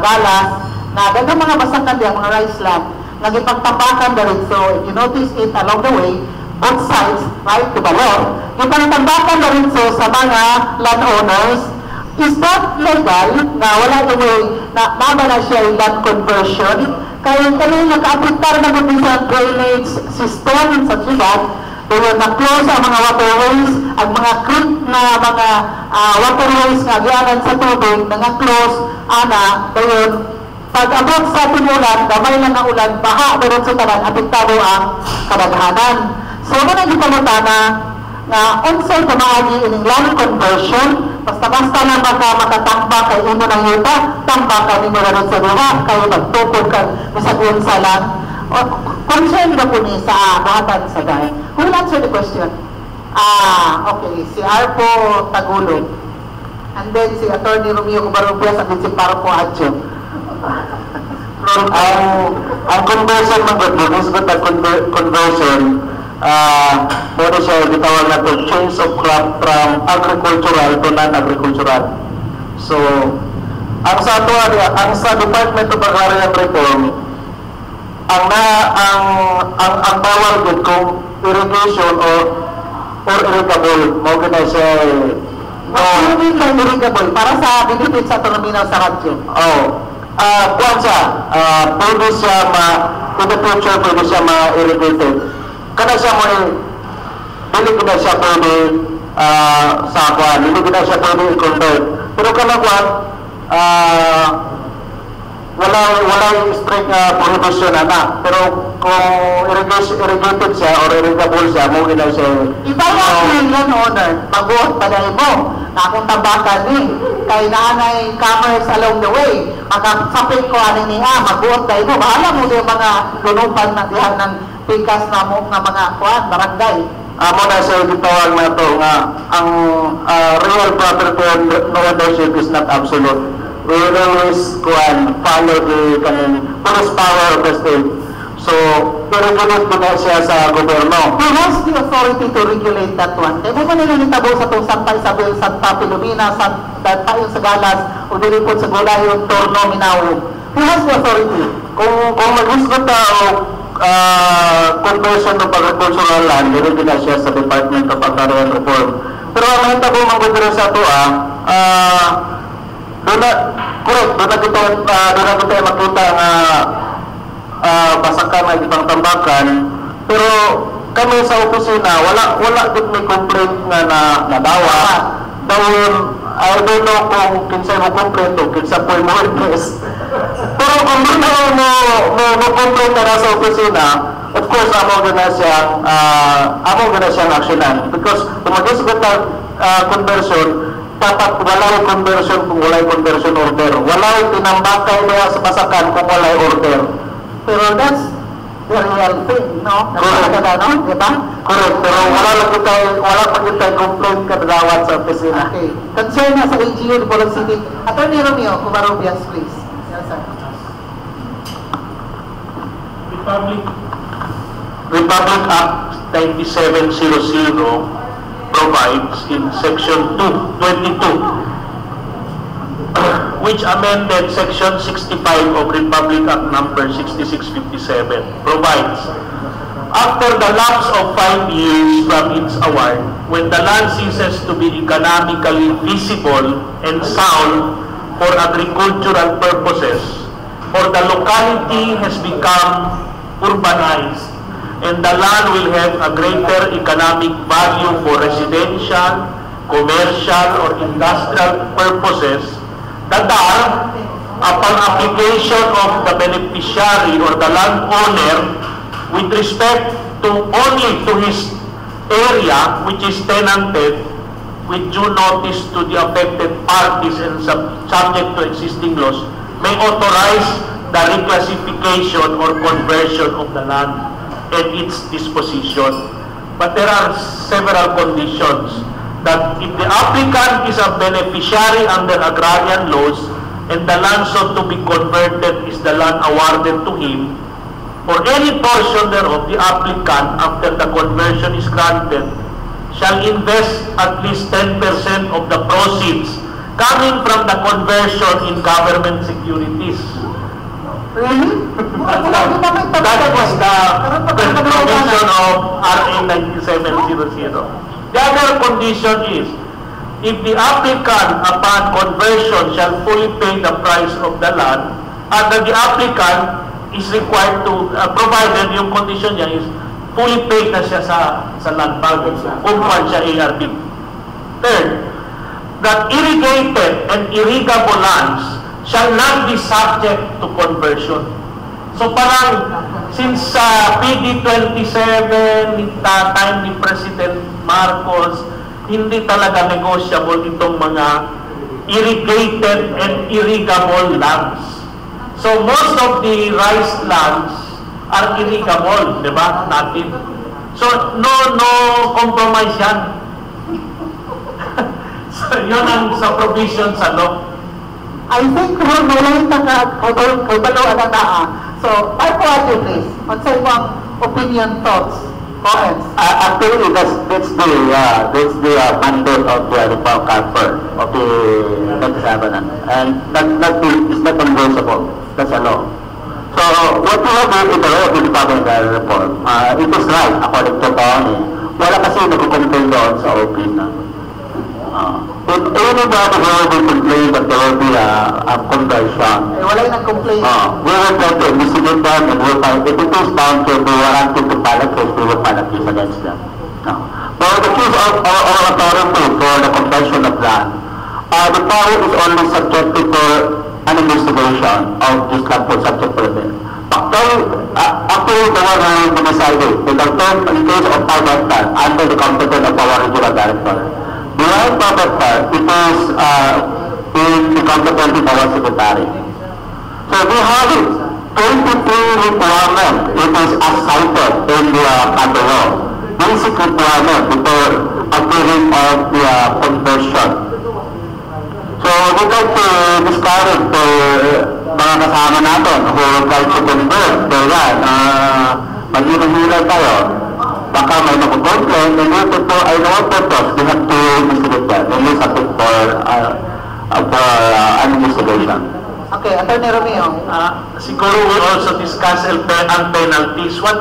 Galas, na daghang mga basakan diyan, mga rice land, nagipagtapakan dali. So, if you notice it along the way, both sides, right to the left, ipagtapakan dali sa mga landowners. Is that legal? Na wala the way, na mama na siya yung land conversion. Kaya kanina naka-apliktar na kung sa drainage system sa siyudad, Kaya na-close ang mga waterways, ang mga creek na mga waterways nga gianan sa tubig, nga-close, dayon, pag-abot sa tinulan, gamay lang ang ulan, baha meron sa tanan, apektado ang kadaghanan. So, manang ipamutana nga unsay pamaagi ining land conversion, basta-basta lang baka makatamba kay imo ng yuta, tamba ka nimo na sa duha, kaya magtukod ka bisag unsa lang. Concern na po ni sa buhatan sa dahil. Who will answer the question? Okay, si Arpo Tagulog. And then si Attorney Romeo Covarrubias at si Parpo Adjo. Ang conversion mag-produce ko conversion, muna siya gitawag na to change of crop from agricultural to non-agricultural. So, ang sa Department of Agrarian Reform, ang bawal din kung irrigation or irrigable, mo gina siya Ano din lang irrigable para sa benefit sa autonomy sa radyo? Kuwan siya, pwede siya in the future, pwede siya ma-irrigated. Kada siya dili ko na siya pwede sa kuwan, dili ko na siya pwede i-convert. Pero kada kuwan, wala strict prohibition na. Pero kung irrigated siya or irrigable siya, mo gina siya. Iba yung landowner, maguot pa dahil mo, na akong tabakan ni, kay naanay commerce along the way, makasapit ko ani niya, maguot dahil mo, bahala mo yung mga lunupan na dihan ng pikas na mo, ng mga kuwan, barangay. Amo na siya gitawag na to nga, ang real property ownership is not absolute. We will always follow the police power of the state. So, i-regulate ko na siya sa gobyerno. Who has the authority to regulate that one? Kaya mo nila nitabo sa itong Santa Isabel, Santa Filomena, Santa Tayo sa Galas, o diripot sa Gulayon, Torno, Minaw. Who has the authority? Kung mag-isgot na conversion ng agricultural land, din na siya sa Department of Agrarian Reform. Pero ang nahitabo mga gobyerno sa ito, doon na kita makita nga basakan na ibang tambakan, pero kami sa opisina wala din may complaint nga nadawa. Dahil I don't know kung kinsa mo complaint o kinsa po mo request. Pero kung mo complaint na sa opisina, of course amo gana siyang actionan, because kung mag-isgot na conversion, dapat walay conversion kung walay conversion order. Walay tinambakay niya sa basakan kung walay order. Pero that's the real thing, no? Correct. Diba? Correct. Pero wala pa kita complaint kadawat sa opisina. Okay. Concern na sa LGU de Bacolod City. Attorney Romeo Covarrubias, please. Yes, sir. Republic Act 9700 provides in Section 22, which amended Section 65 of Republic Act number 6657, provides, after the lapse of 5 years from its award, when the land ceases to be economically feasible and sound for agricultural purposes, or the locality has become urbanized, and the land will have a greater economic value for residential, commercial, or industrial purposes, the DAR, upon application of the beneficiary or the landowner with respect to only to his area which is tenanted, with due notice to the affected parties and subject to existing laws, may authorize the reclassification or conversion of the land and its disposition. But there are several conditions that if the applicant is a beneficiary under agrarian laws and the land sought to be converted is the land awarded to him, or any portion thereof, the applicant after the conversion is granted shall invest at least 10% of the proceeds coming from the conversion in government securities. Really? That was the provision of RA 9700. The other condition is, if the applicant upon conversion shall fully pay the price of the land, and the applicant is required to, provided yung condition niya is fully paid na siya sa land bank kung man siya ARB. Third, that irrigated and irrigable lands shall not be subject to conversion. So parang, since PD 27, time ni President Marcos, hindi talaga negotiable itong mga irrigated and irrigable lands. So most of the rice lands are irrigable, di ba? Natin. So no compromise yan. So yun ang sa provision sa law. I think kung wala yung kay Balo Ananaa. So, Marco Ate, please. What's your opinion, thoughts, comments? Actually, that's the mandate of the reform carper of the 27, and that is not conversable. That's a law. So, what we have done in the law of the Department of Reform, it is right, according to Tony. Wala kasi nag-complain doon sa OP na. If anybody will be complain that there will be a conversion, Wala yung nag-complain. we will try to investigate them and we'll find, if it is found to be warranted to file a case, we will file a case against them. But the case of our authority for the conversion of land, the power is only subjected for an investigation of this land for subject permit. Actually, the one who will be decided, in the case of private land, under the competence of our regional director. Beyond private land, it is in the competence of our secretary. So we have 23 requirements. It is as cited in the Canton law. Basic requirement before approving of the conversion. So we like to discourage the mga kasama natin who would like to convert. Kaya mag-hirap tayo. Baka may mag-complain, and ito po ay no purpose. We have to investigate that. We will submit for an investigation. Okay, Attorney Romeo. Siguro we also discuss ang penalties. What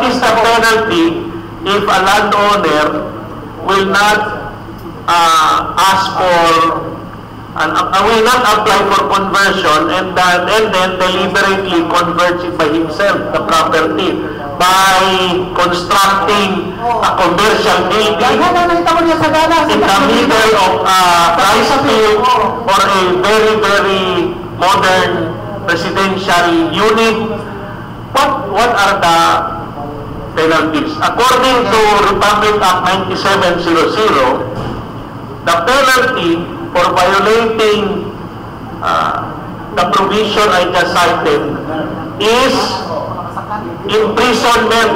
is the penalty if a landowner will not ask for will not apply for conversion and then deliberately converts it by himself, the property, by constructing a commercial building in the middle of a rice field or a very, very modern residential unit? What are the penalties? According to Republic Act 9700, the penalty for violating the provision I just cited is imprisonment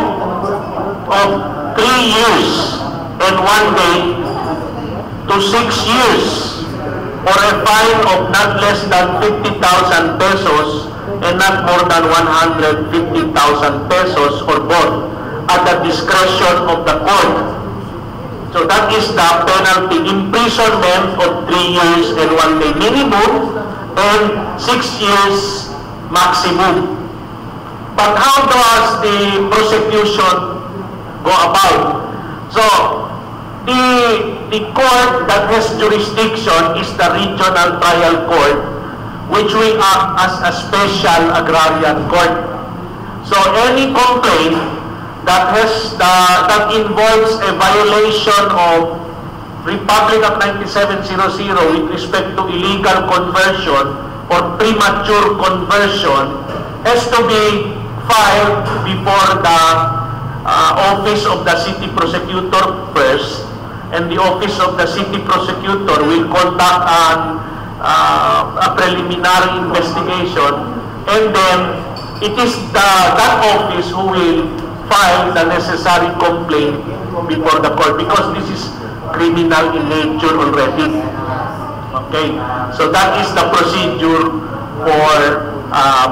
of 3 years and 1 day to 6 years, or a fine of not less than 50,000 pesos and not more than 150,000 pesos, or both, at the discretion of the court. So that is the penalty: imprisonment of 3 years and 1 day minimum and 6 years maximum. But how does the prosecution go about? So the court that has jurisdiction is the regional trial court, which will act as a special agrarian court. So any complaint that involves a violation of Republic Act 9700 with respect to illegal conversion or premature conversion has to be filed before the office of the city prosecutor first, and the office of the city prosecutor will conduct a preliminary investigation, and then it is that office who will file the necessary complaint before the court, because this is criminal in nature already. Okay, so that is the procedure for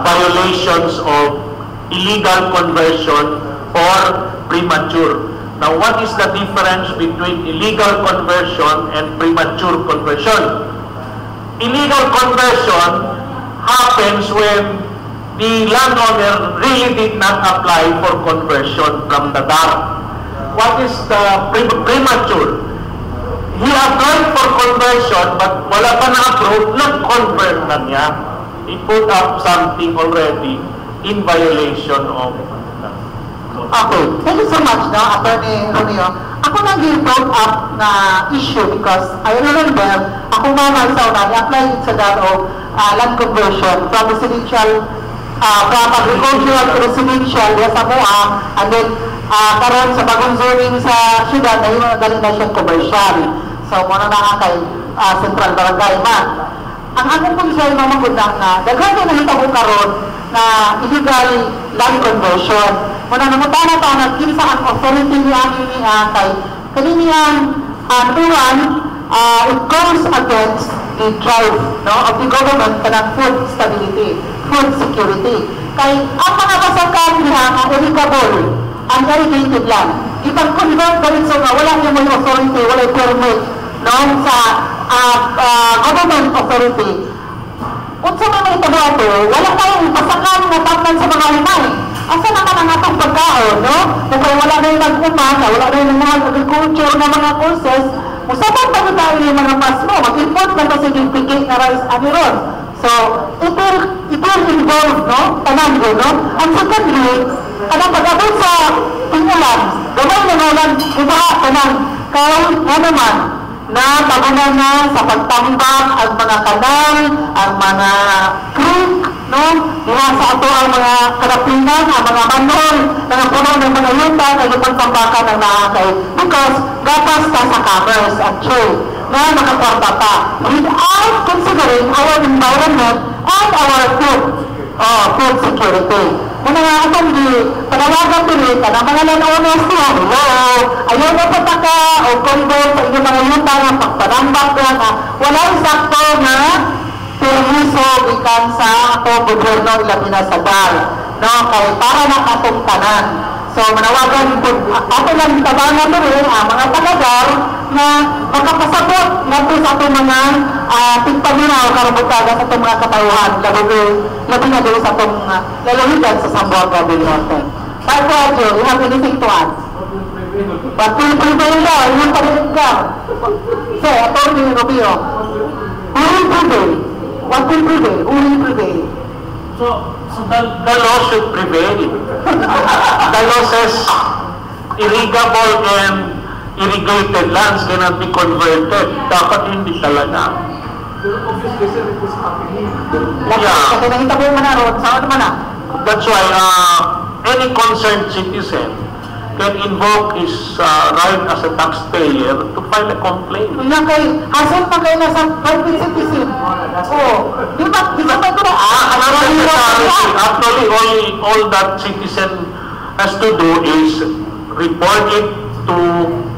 violations of illegal conversion or premature. Now, what is the difference between illegal conversion and premature conversion? Illegal conversion happens when the landowner really did not apply for conversion from the DAR. What is the premature? He applied for conversion but wala pa na-approve, nag-convert na niya. He put up something already in violation of. So Okay, thank you so much, no, Attorney Romeo. Ako nang brought up na issue because I remember, ako mama sa una, i-apply sa DARO land conversion from residential, from agricultural to residential, sa MOA, and then karon sa bagong zoning sa syudad, na yung dali na siyang commercial. So, muna na kay Central Barangay man. Ang akong concern naman gud na daghan na nahitabo karon na illegal land conversion. Muna namutana ta na kinsa ang authority niya kay kaniyang tuwan, it goes against the drive, no, of the government kanang food stability, food security. Kay ang mga kasakan niya nga irrigable, ang irrigated land, ipag-convert galit sa wala niya may authority, wala permit, no, sa government authority. Kung sa mga ito nato, wala tayong pasakan na tapnan sa mga umay. Asa naman ang atong pagkaon, no? Kung wala na yung nag-umana, wala na yung mga agriculture na mga courses, usapan pa rin tayo yung mga mas mo, mag-import na kasi yung pigay na rice aniron. So, it will involve, no? Tanan ko, no? And secondly, kanang pag-abot sa pingulan, gamay na naman, iba, tanan, kaya ano man, na tagunan na sa pagtambak ang mga kanal, ang mga creek, no? Diba sa ato ang mga karapinan, ang mga manhol, mga puno ng mga yuta, na yung pagtambakan ng nakakay. Because gatas ka sa commerce and trade na nakakwarta pa. Without considering our environment and our food security. Muna nga itong panawagan tuloy ka ng mga landowners na, ayaw na pataka o convert sa inyong mga yuta ng pagpanambak na wala sakto na permiso ikan sa ato gobyerno ilabi na sa DAR, no, kay para nakatungtanan. So manawagan po ato lang tabangan rin mga taga-DAR na makapasabot nato sa ato mga tigpaminaw karabutaga sa itong mga katauhan labi na doon sa itong lalawigan sa Zamboanga del Norte. Parko Adjo, you have anything to add? But will prevail daw, yung panilig ka. So, Atty. Romeo, who will prevail? What will prevail? Who will prevail? So the law should prevail. The law says irrigable and irrigated lands cannot be converted. Dapat hindi talaga. Obviously, sir, it is happening. Yeah. Kasi nahitabo mo na ron, saan naman na? That's why any concerned citizen can invoke his right as a taxpayer to file a complaint. Kaya kay, hasil pa kayo na sa private citizen. Oo. Di ba ba ito na? Actually, all that citizen has to do is report it to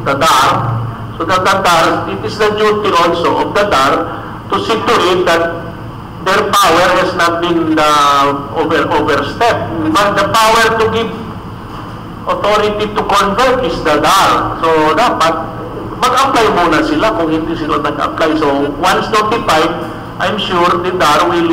the DAR. So that the DAR, it is the duty also of the DAR to see to it that their power has not been overstepped. But the power to give authority to convert is the DAR. So dapat mag-apply muna sila kung hindi sila nag-apply. So once notified, I'm sure the DAR will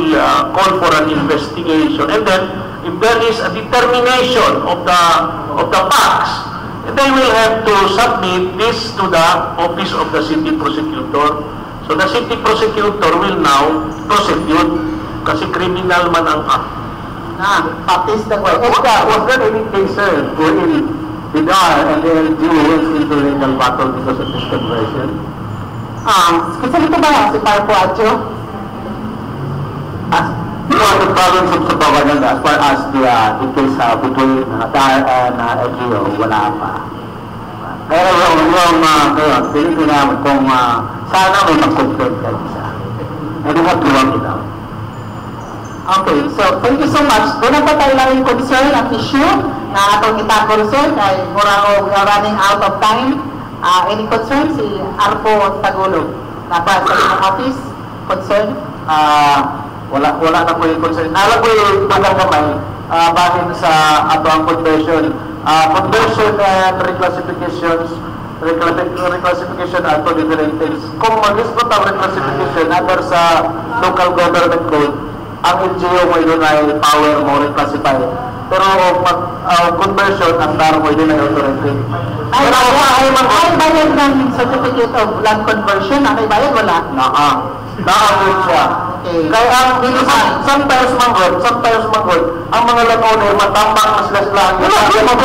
call for an investigation. And then if there is a determination of the facts, they will have to submit this to the office of the city prosecutor. So the city prosecutor will now prosecute kasi criminal man ang act. Practice the way. Was there any case, sir, wherein the DAR and the LGU went into legal battle because of this conversion? Kasi ito ba si Parko Adjo? For the province of Zamboanga, as far as the case between DAR and LGU, wala pa. Pero yung pinili namin kung sana may mag-confirm kayo isa. And we have to work it out. Okay, so thank you so much. Doon pa tayo lang yung concern at issue na atong itakol, sir, kay mura we are running out of time. Any concern? Si Arpo Tagulog. Napa sa inyong office? Concern? Wala na po yung concern. Alam ko yung tugang kamay bahin sa ato ang conversion. Conversion and reclassification are two different things. Kung mag-ispo ang reclassification under sa local government code, ang LGU mo yun ay power mo reclassify. Pero conversion, ang DAR mo yun ay authority. Ay bayad ng certificate of land conversion? Ay bayad? Wala? Naamit siya. Okay. Kaya ang sometimes manggod, ang mga landowner matambak na sila yung kasi pa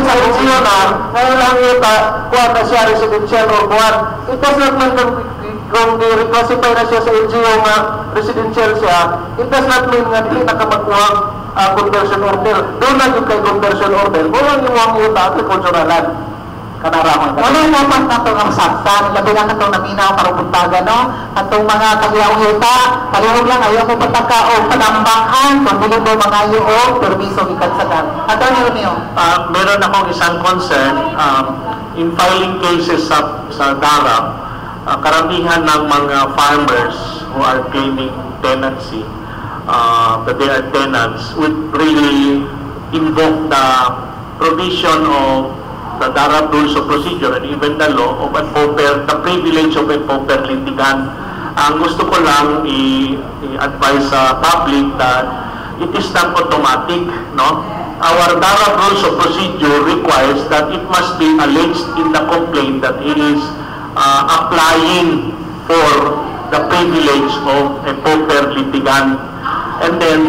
sa LGU na, ngayon lang yung kuwan na siya residential or kuwan. It does not mean that kung i-reclassify na siya sa LGU na residential siya, it does not mean nga hindi nakamagkuha conversion order. Doon na yung kay conversion order, walang yung agriculturalan. Kanaraman ka. Wala mo pa na itong ang saksan, labi lang itong naminaw, parubuntaga, no? Atong mga kagiyawang yuta, palihog lang, ayaw ko pataka o panambakan, kung dili mo mga yuog, permiso ikansagan. Attorney Romeo. Meron akong isang concern in filing cases sa DARA, karamihan ng mga farmers who are claiming tenancy, that they are tenants, would really invoke the provision of the DARA rules of procedure and even the law of the privilege of a pauper litigant. Ang gusto ko lang i-advise sa public that it is not automatic, no? Our DARA rules of procedure requires that it must be alleged in the complaint that it is applying for the privilege of a pauper litigant. And then,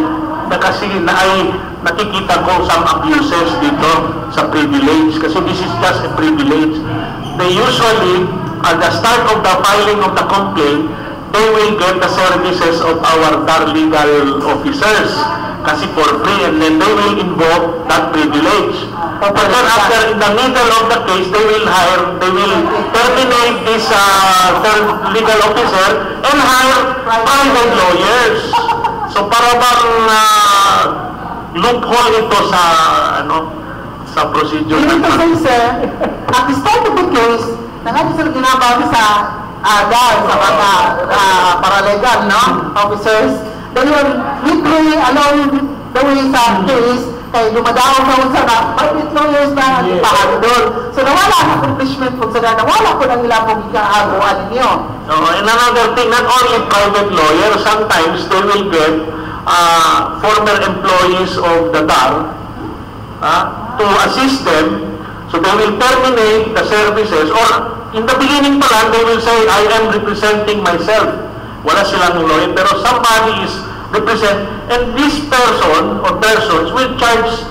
kasi nakikita ko some abuses dito sa privilege kasi this is just a privilege. They usually, at the start of the filing of the complaint, they will get the services of our DAR legal officers kasi for free, and then they will invoke that privilege. But then after, in the middle of the case, they will terminate this third legal officer and hire private lawyers. So para bang loophole ito sa procedure. Hindi to say, sir, at the start of the case, nangati sila ginabang sa sa mga paralegal, no? Officers, they will literally along the way sa case, kaya dumadaw sa unsa na private lawyers na ipahandol. So nawala ang accomplishment po sila, nawala po ng ilang pong ikaaguan ninyo. And another thing, not only private lawyers, sometimes they will get former employees of the DAR to assist them. So they will terminate the services, or in the beginning pa lang, they will say, I am representing myself. Wala silang lawyer, pero somebody is represent, and this person or persons will charge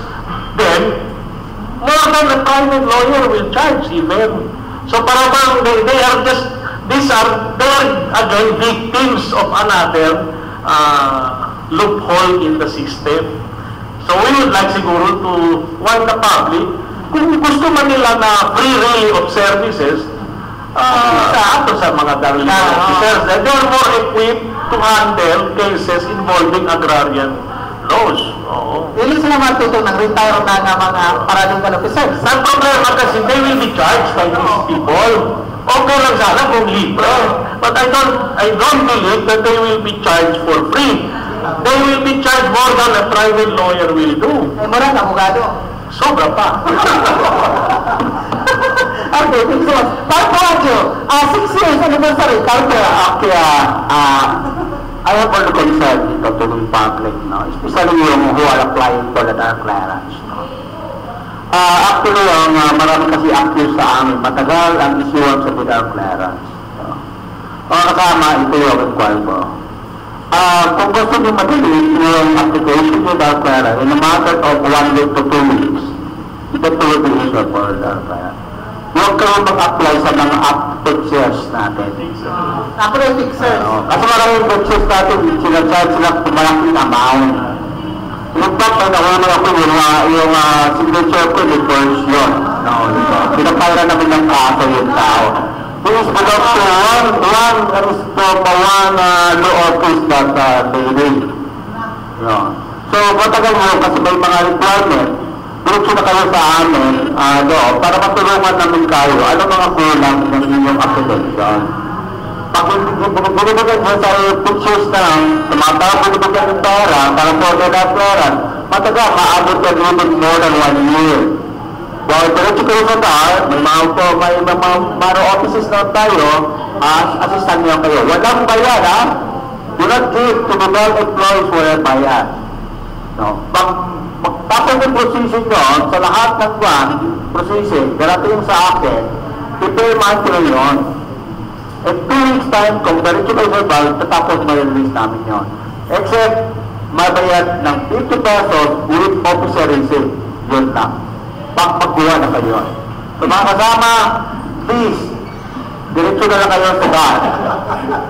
them more than a private lawyer will charge even. So para bang they are again victims of another loophole in the system. So we would like siguro to warn the public, kung gusto man nila na free really of services, sa mga darling officers, they are more equipped to handle cases involving agrarian laws. Dili sila matuto ng retire na ng mga paralegal officers. Ang problema kasi they will be charged by these people. Okay lang sana kung libre. But I don't believe that they will be charged for free. They will be charged more than a private lawyer will do. Mura na abogado. Sobra pa. Okay, thank you so much. Marco Adjo, 6 years anniversary, I have all the concern dito to the public, no? Especially yung who are applying for the DAR clearance, no? Actually, marami kasi accused sa amin, matagal ang issuance sa DAR clearance, no? Kasama ito yung requirement. Kung gusto nyo madali yung application ng DAR clearance in a matter of 1 week to 2 weeks, ito will be issued for DAR clearance. Huwag kayo mag-apply sa mga fixers natin. Apply fixers. Kasi maraming fixers natin, sinasad sila kumalaking amount. In fact, nakuha ako yung signature ko ni first yun. Pinapayra namin ng kaso yung tao. Please belong to one law office that they need. So, matagal mo kasi may mga requirement. Diretso na kayo sa amin, para matulungan namin kayo, ano mga kulang ng inyong application. Pag binibigyan mo sa pictures na tumatawag binibigyan ng pera para po na pera, matagal, maabot ka limit more than 1 year. Dahil diretso kayo sa DAR, may mga offices na tayo, assistant niyo kayo. Walang bayan, ha? Do not give to the employees for a bayan. Tapos yung processing nyo, sa lahat ng processing, darating sa akin, i-pay monthly yun. In 2 weeks time, kung diretso kayo verbal, tatapos ma-release namin yun. Except, mabayad ng 50 pesos with officer receipt. Yun lang. Pagpagkuha na kayo. So mga kasama, please, diretso na lang kayo sa bar.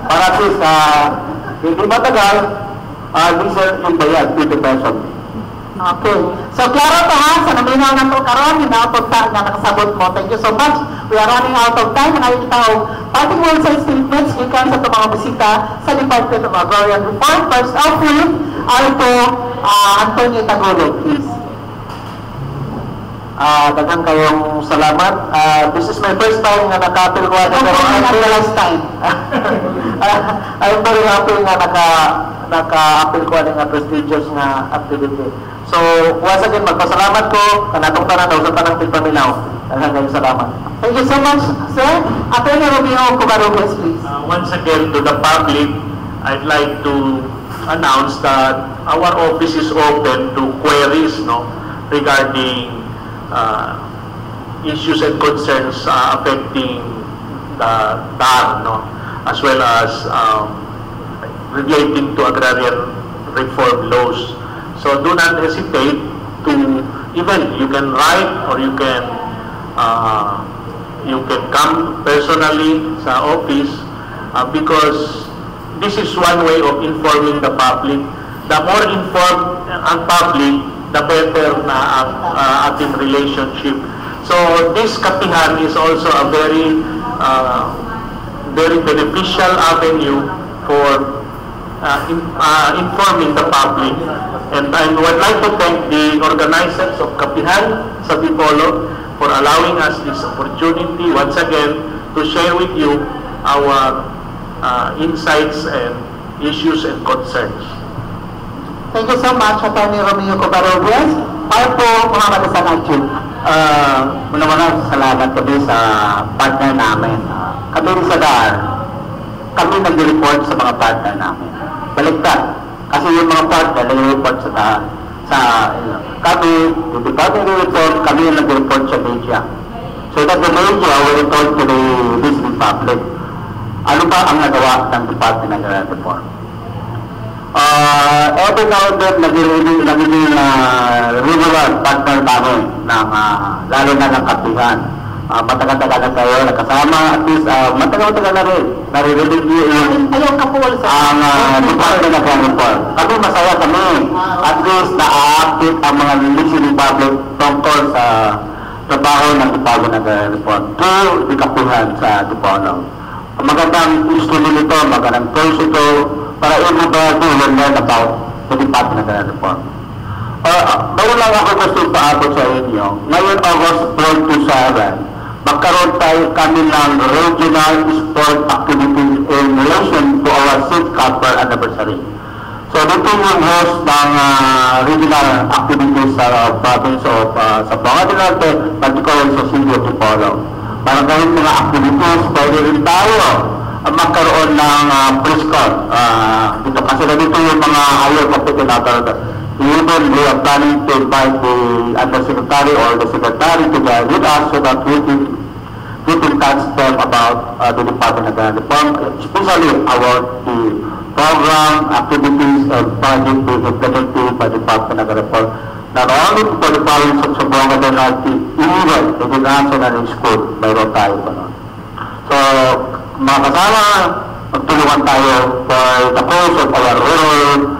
Para at least, hindi matagal, listen yung bayad, 50 pesos. Okay. So, klaro to ha, sa naminaw na to karon, hinautog ta nga nakasabot mo. Thank you so much. We are running out of time. Ngayon kita og parting words and statements gikan sa itong mga bisita sa Department of Agrarian Reform. First off with Alto Antonio Tagolog, please. Daghang kayong salamat. This is my first time na naka-appeal ko. Not the last time. I'm very happy nga naka-appeal ko ng prestigious nga activity. So, once again, magpasalamat ko kanatong tanan daw sa tanang Pagpaminaw. Daghang kayong salamat. Thank you so much, sir. Attorney Romeo Covarrubias, please. Once again, to the public, I'd like to announce that our office is open to queries, regarding issues and concerns affecting the DAR, as well as relating to agrarian reform laws. So do not hesitate to, even you can write or you can come personally sa office, because this is one way of informing the public. The more informed ang public, the better na ang ating relationship. So this kapihan is also a very beneficial avenue for informing the public. And I would like to thank the organizers of Kapihan sa Dipolog for allowing us this opportunity once again to share with you our insights and issues and concerns. Thank you so much, Attorney Romeo Covarrubias. Alto Muhammad Hasan Adjun. Muna-muna, salamat kami sa partner namin. Kami sa DAR, kami nag-report sa mga partner namin. Baliktad. Kasi yung mga partner nag-report kami, yung Department of Reform, kami yung nag-report sa media. So that the media will report to the listening public. Ano ba ang nagawa ng Department of Reform? Every now and then, naging regular partner namin, lalo na ng Kapihan. Matagal-tagal na tayo nakasama, at least matagal-tagal na rin. Naririnig niyo yung ang Department of Reform. Kami masaya kami. At least na-update ang mga listening public tungkol sa trabaho ng Department of Reform to the Kapihan sa Dipolog. Magandang instrument ito, magandang tools ito, para everybody will learn about the Department of Reform. Mayroon lang ako gusto paabot sa inyo. Ngayon, August 4 to 7, magkaroon tayo kami ng regional sport activities in relation to our 6th Copper anniversary. So, dito yung host ng regional activities sa province of Zamboanga del Norte, particularly sa City of Dipolog. Para gawin mga activities, pwede rin tayo magkaroon ng press-con dito. Kasi dito yung mga ayaw kapitinator. Even we are planning to invite the undersecretary or the secretary to be with us so that we can touch them about the Department of Reform, especially about the program, activities, and project being implemented by the Department of Reform. Not only for the province of Zamboanga del Norte, even the national school, mayroon tayo pa nun. So, mga kasama, magtulungan tayo for the cause of our rural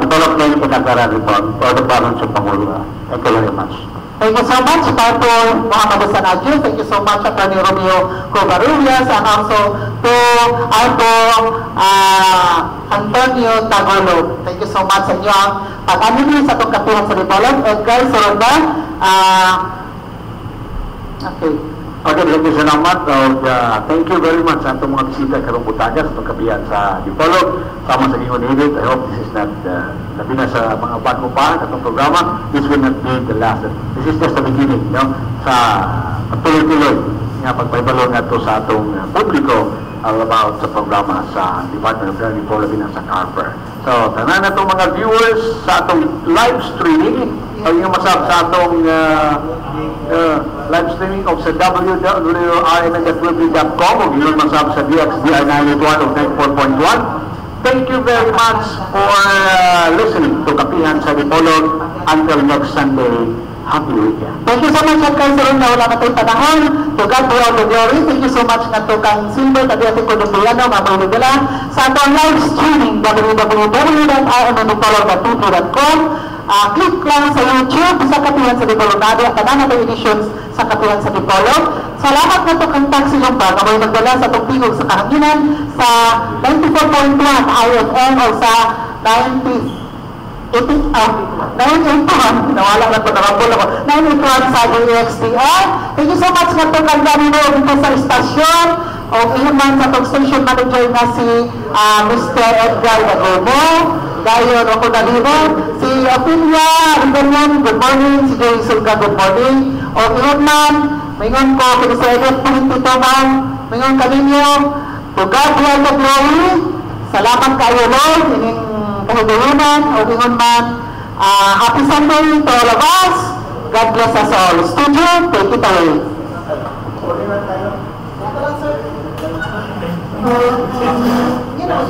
development in agrarian reform for the province of Pangulo. Thank you very much. Thank you so much, Dr. Muhammad Hasan Adjun. Thank you so much, Attorney Romeo Covarrubias, and also to Alto Antonio Tagolog. Thank you so much sa inyo ang pag-anili sa itong Kapihan sa Dipolog. Edgar Soronda. Okay. Okay, salamat. Thank you very much sa itong mga bisita karong butaga sa itong Kapihan sa Dipolog. Sama sa inyo David. I hope this is not labi na sa mga bago pa itong programa. This will not be the last. This is just the beginning, sa tuloy-tuloy nga pagpaybalo nga ito sa atong publiko about sa programa sa Department of Agrarian Reform labi na sa Carver. So, tanan na itong mga viewers sa atong live streaming. Ang yung masab sa atong live streaming of sa www.rmn.wb.com o yun masab sa DXDR 981 o 94.1. Thank you very much for listening to Kapihan sa Dipolog. Until next Sunday, happy weekend. Thank you so much at Councilor na wala na tayong panahon. To God be all the glory. Thank you so much nga to kang Silver, Tabiati Colombiano, Mamalugala. Sa atong live streaming, www.rmn.com. Click lang sa YouTube sa Kapihan sa Dipolog. Ang tanan na editions sa Kapihan sa Dipolog. Salamat na to kang Taxi Lumba na may nagdala sa itong tingog sa kahanginan sa 94.1 IFM o sa 981, nawala na ito, nakapul ako, 981 sa DXDR. Thank you so much na ito kang Danilo dito sa istasyon o iyon man sa itong station manager na si Mr. Edgar Dagobo, Gayon ako Dalino, si Ophelia Riverman, good morning, si Jerry Sulga, good morning, o iyon man, mingon ko, kung sa edit Pintito man, mingon kaninyo, to God be all the glory, salamat kayo Lord, ining kahigayonan, o ingon man, happy Sunday to all of us. God bless us all. Studio, take it away. You know,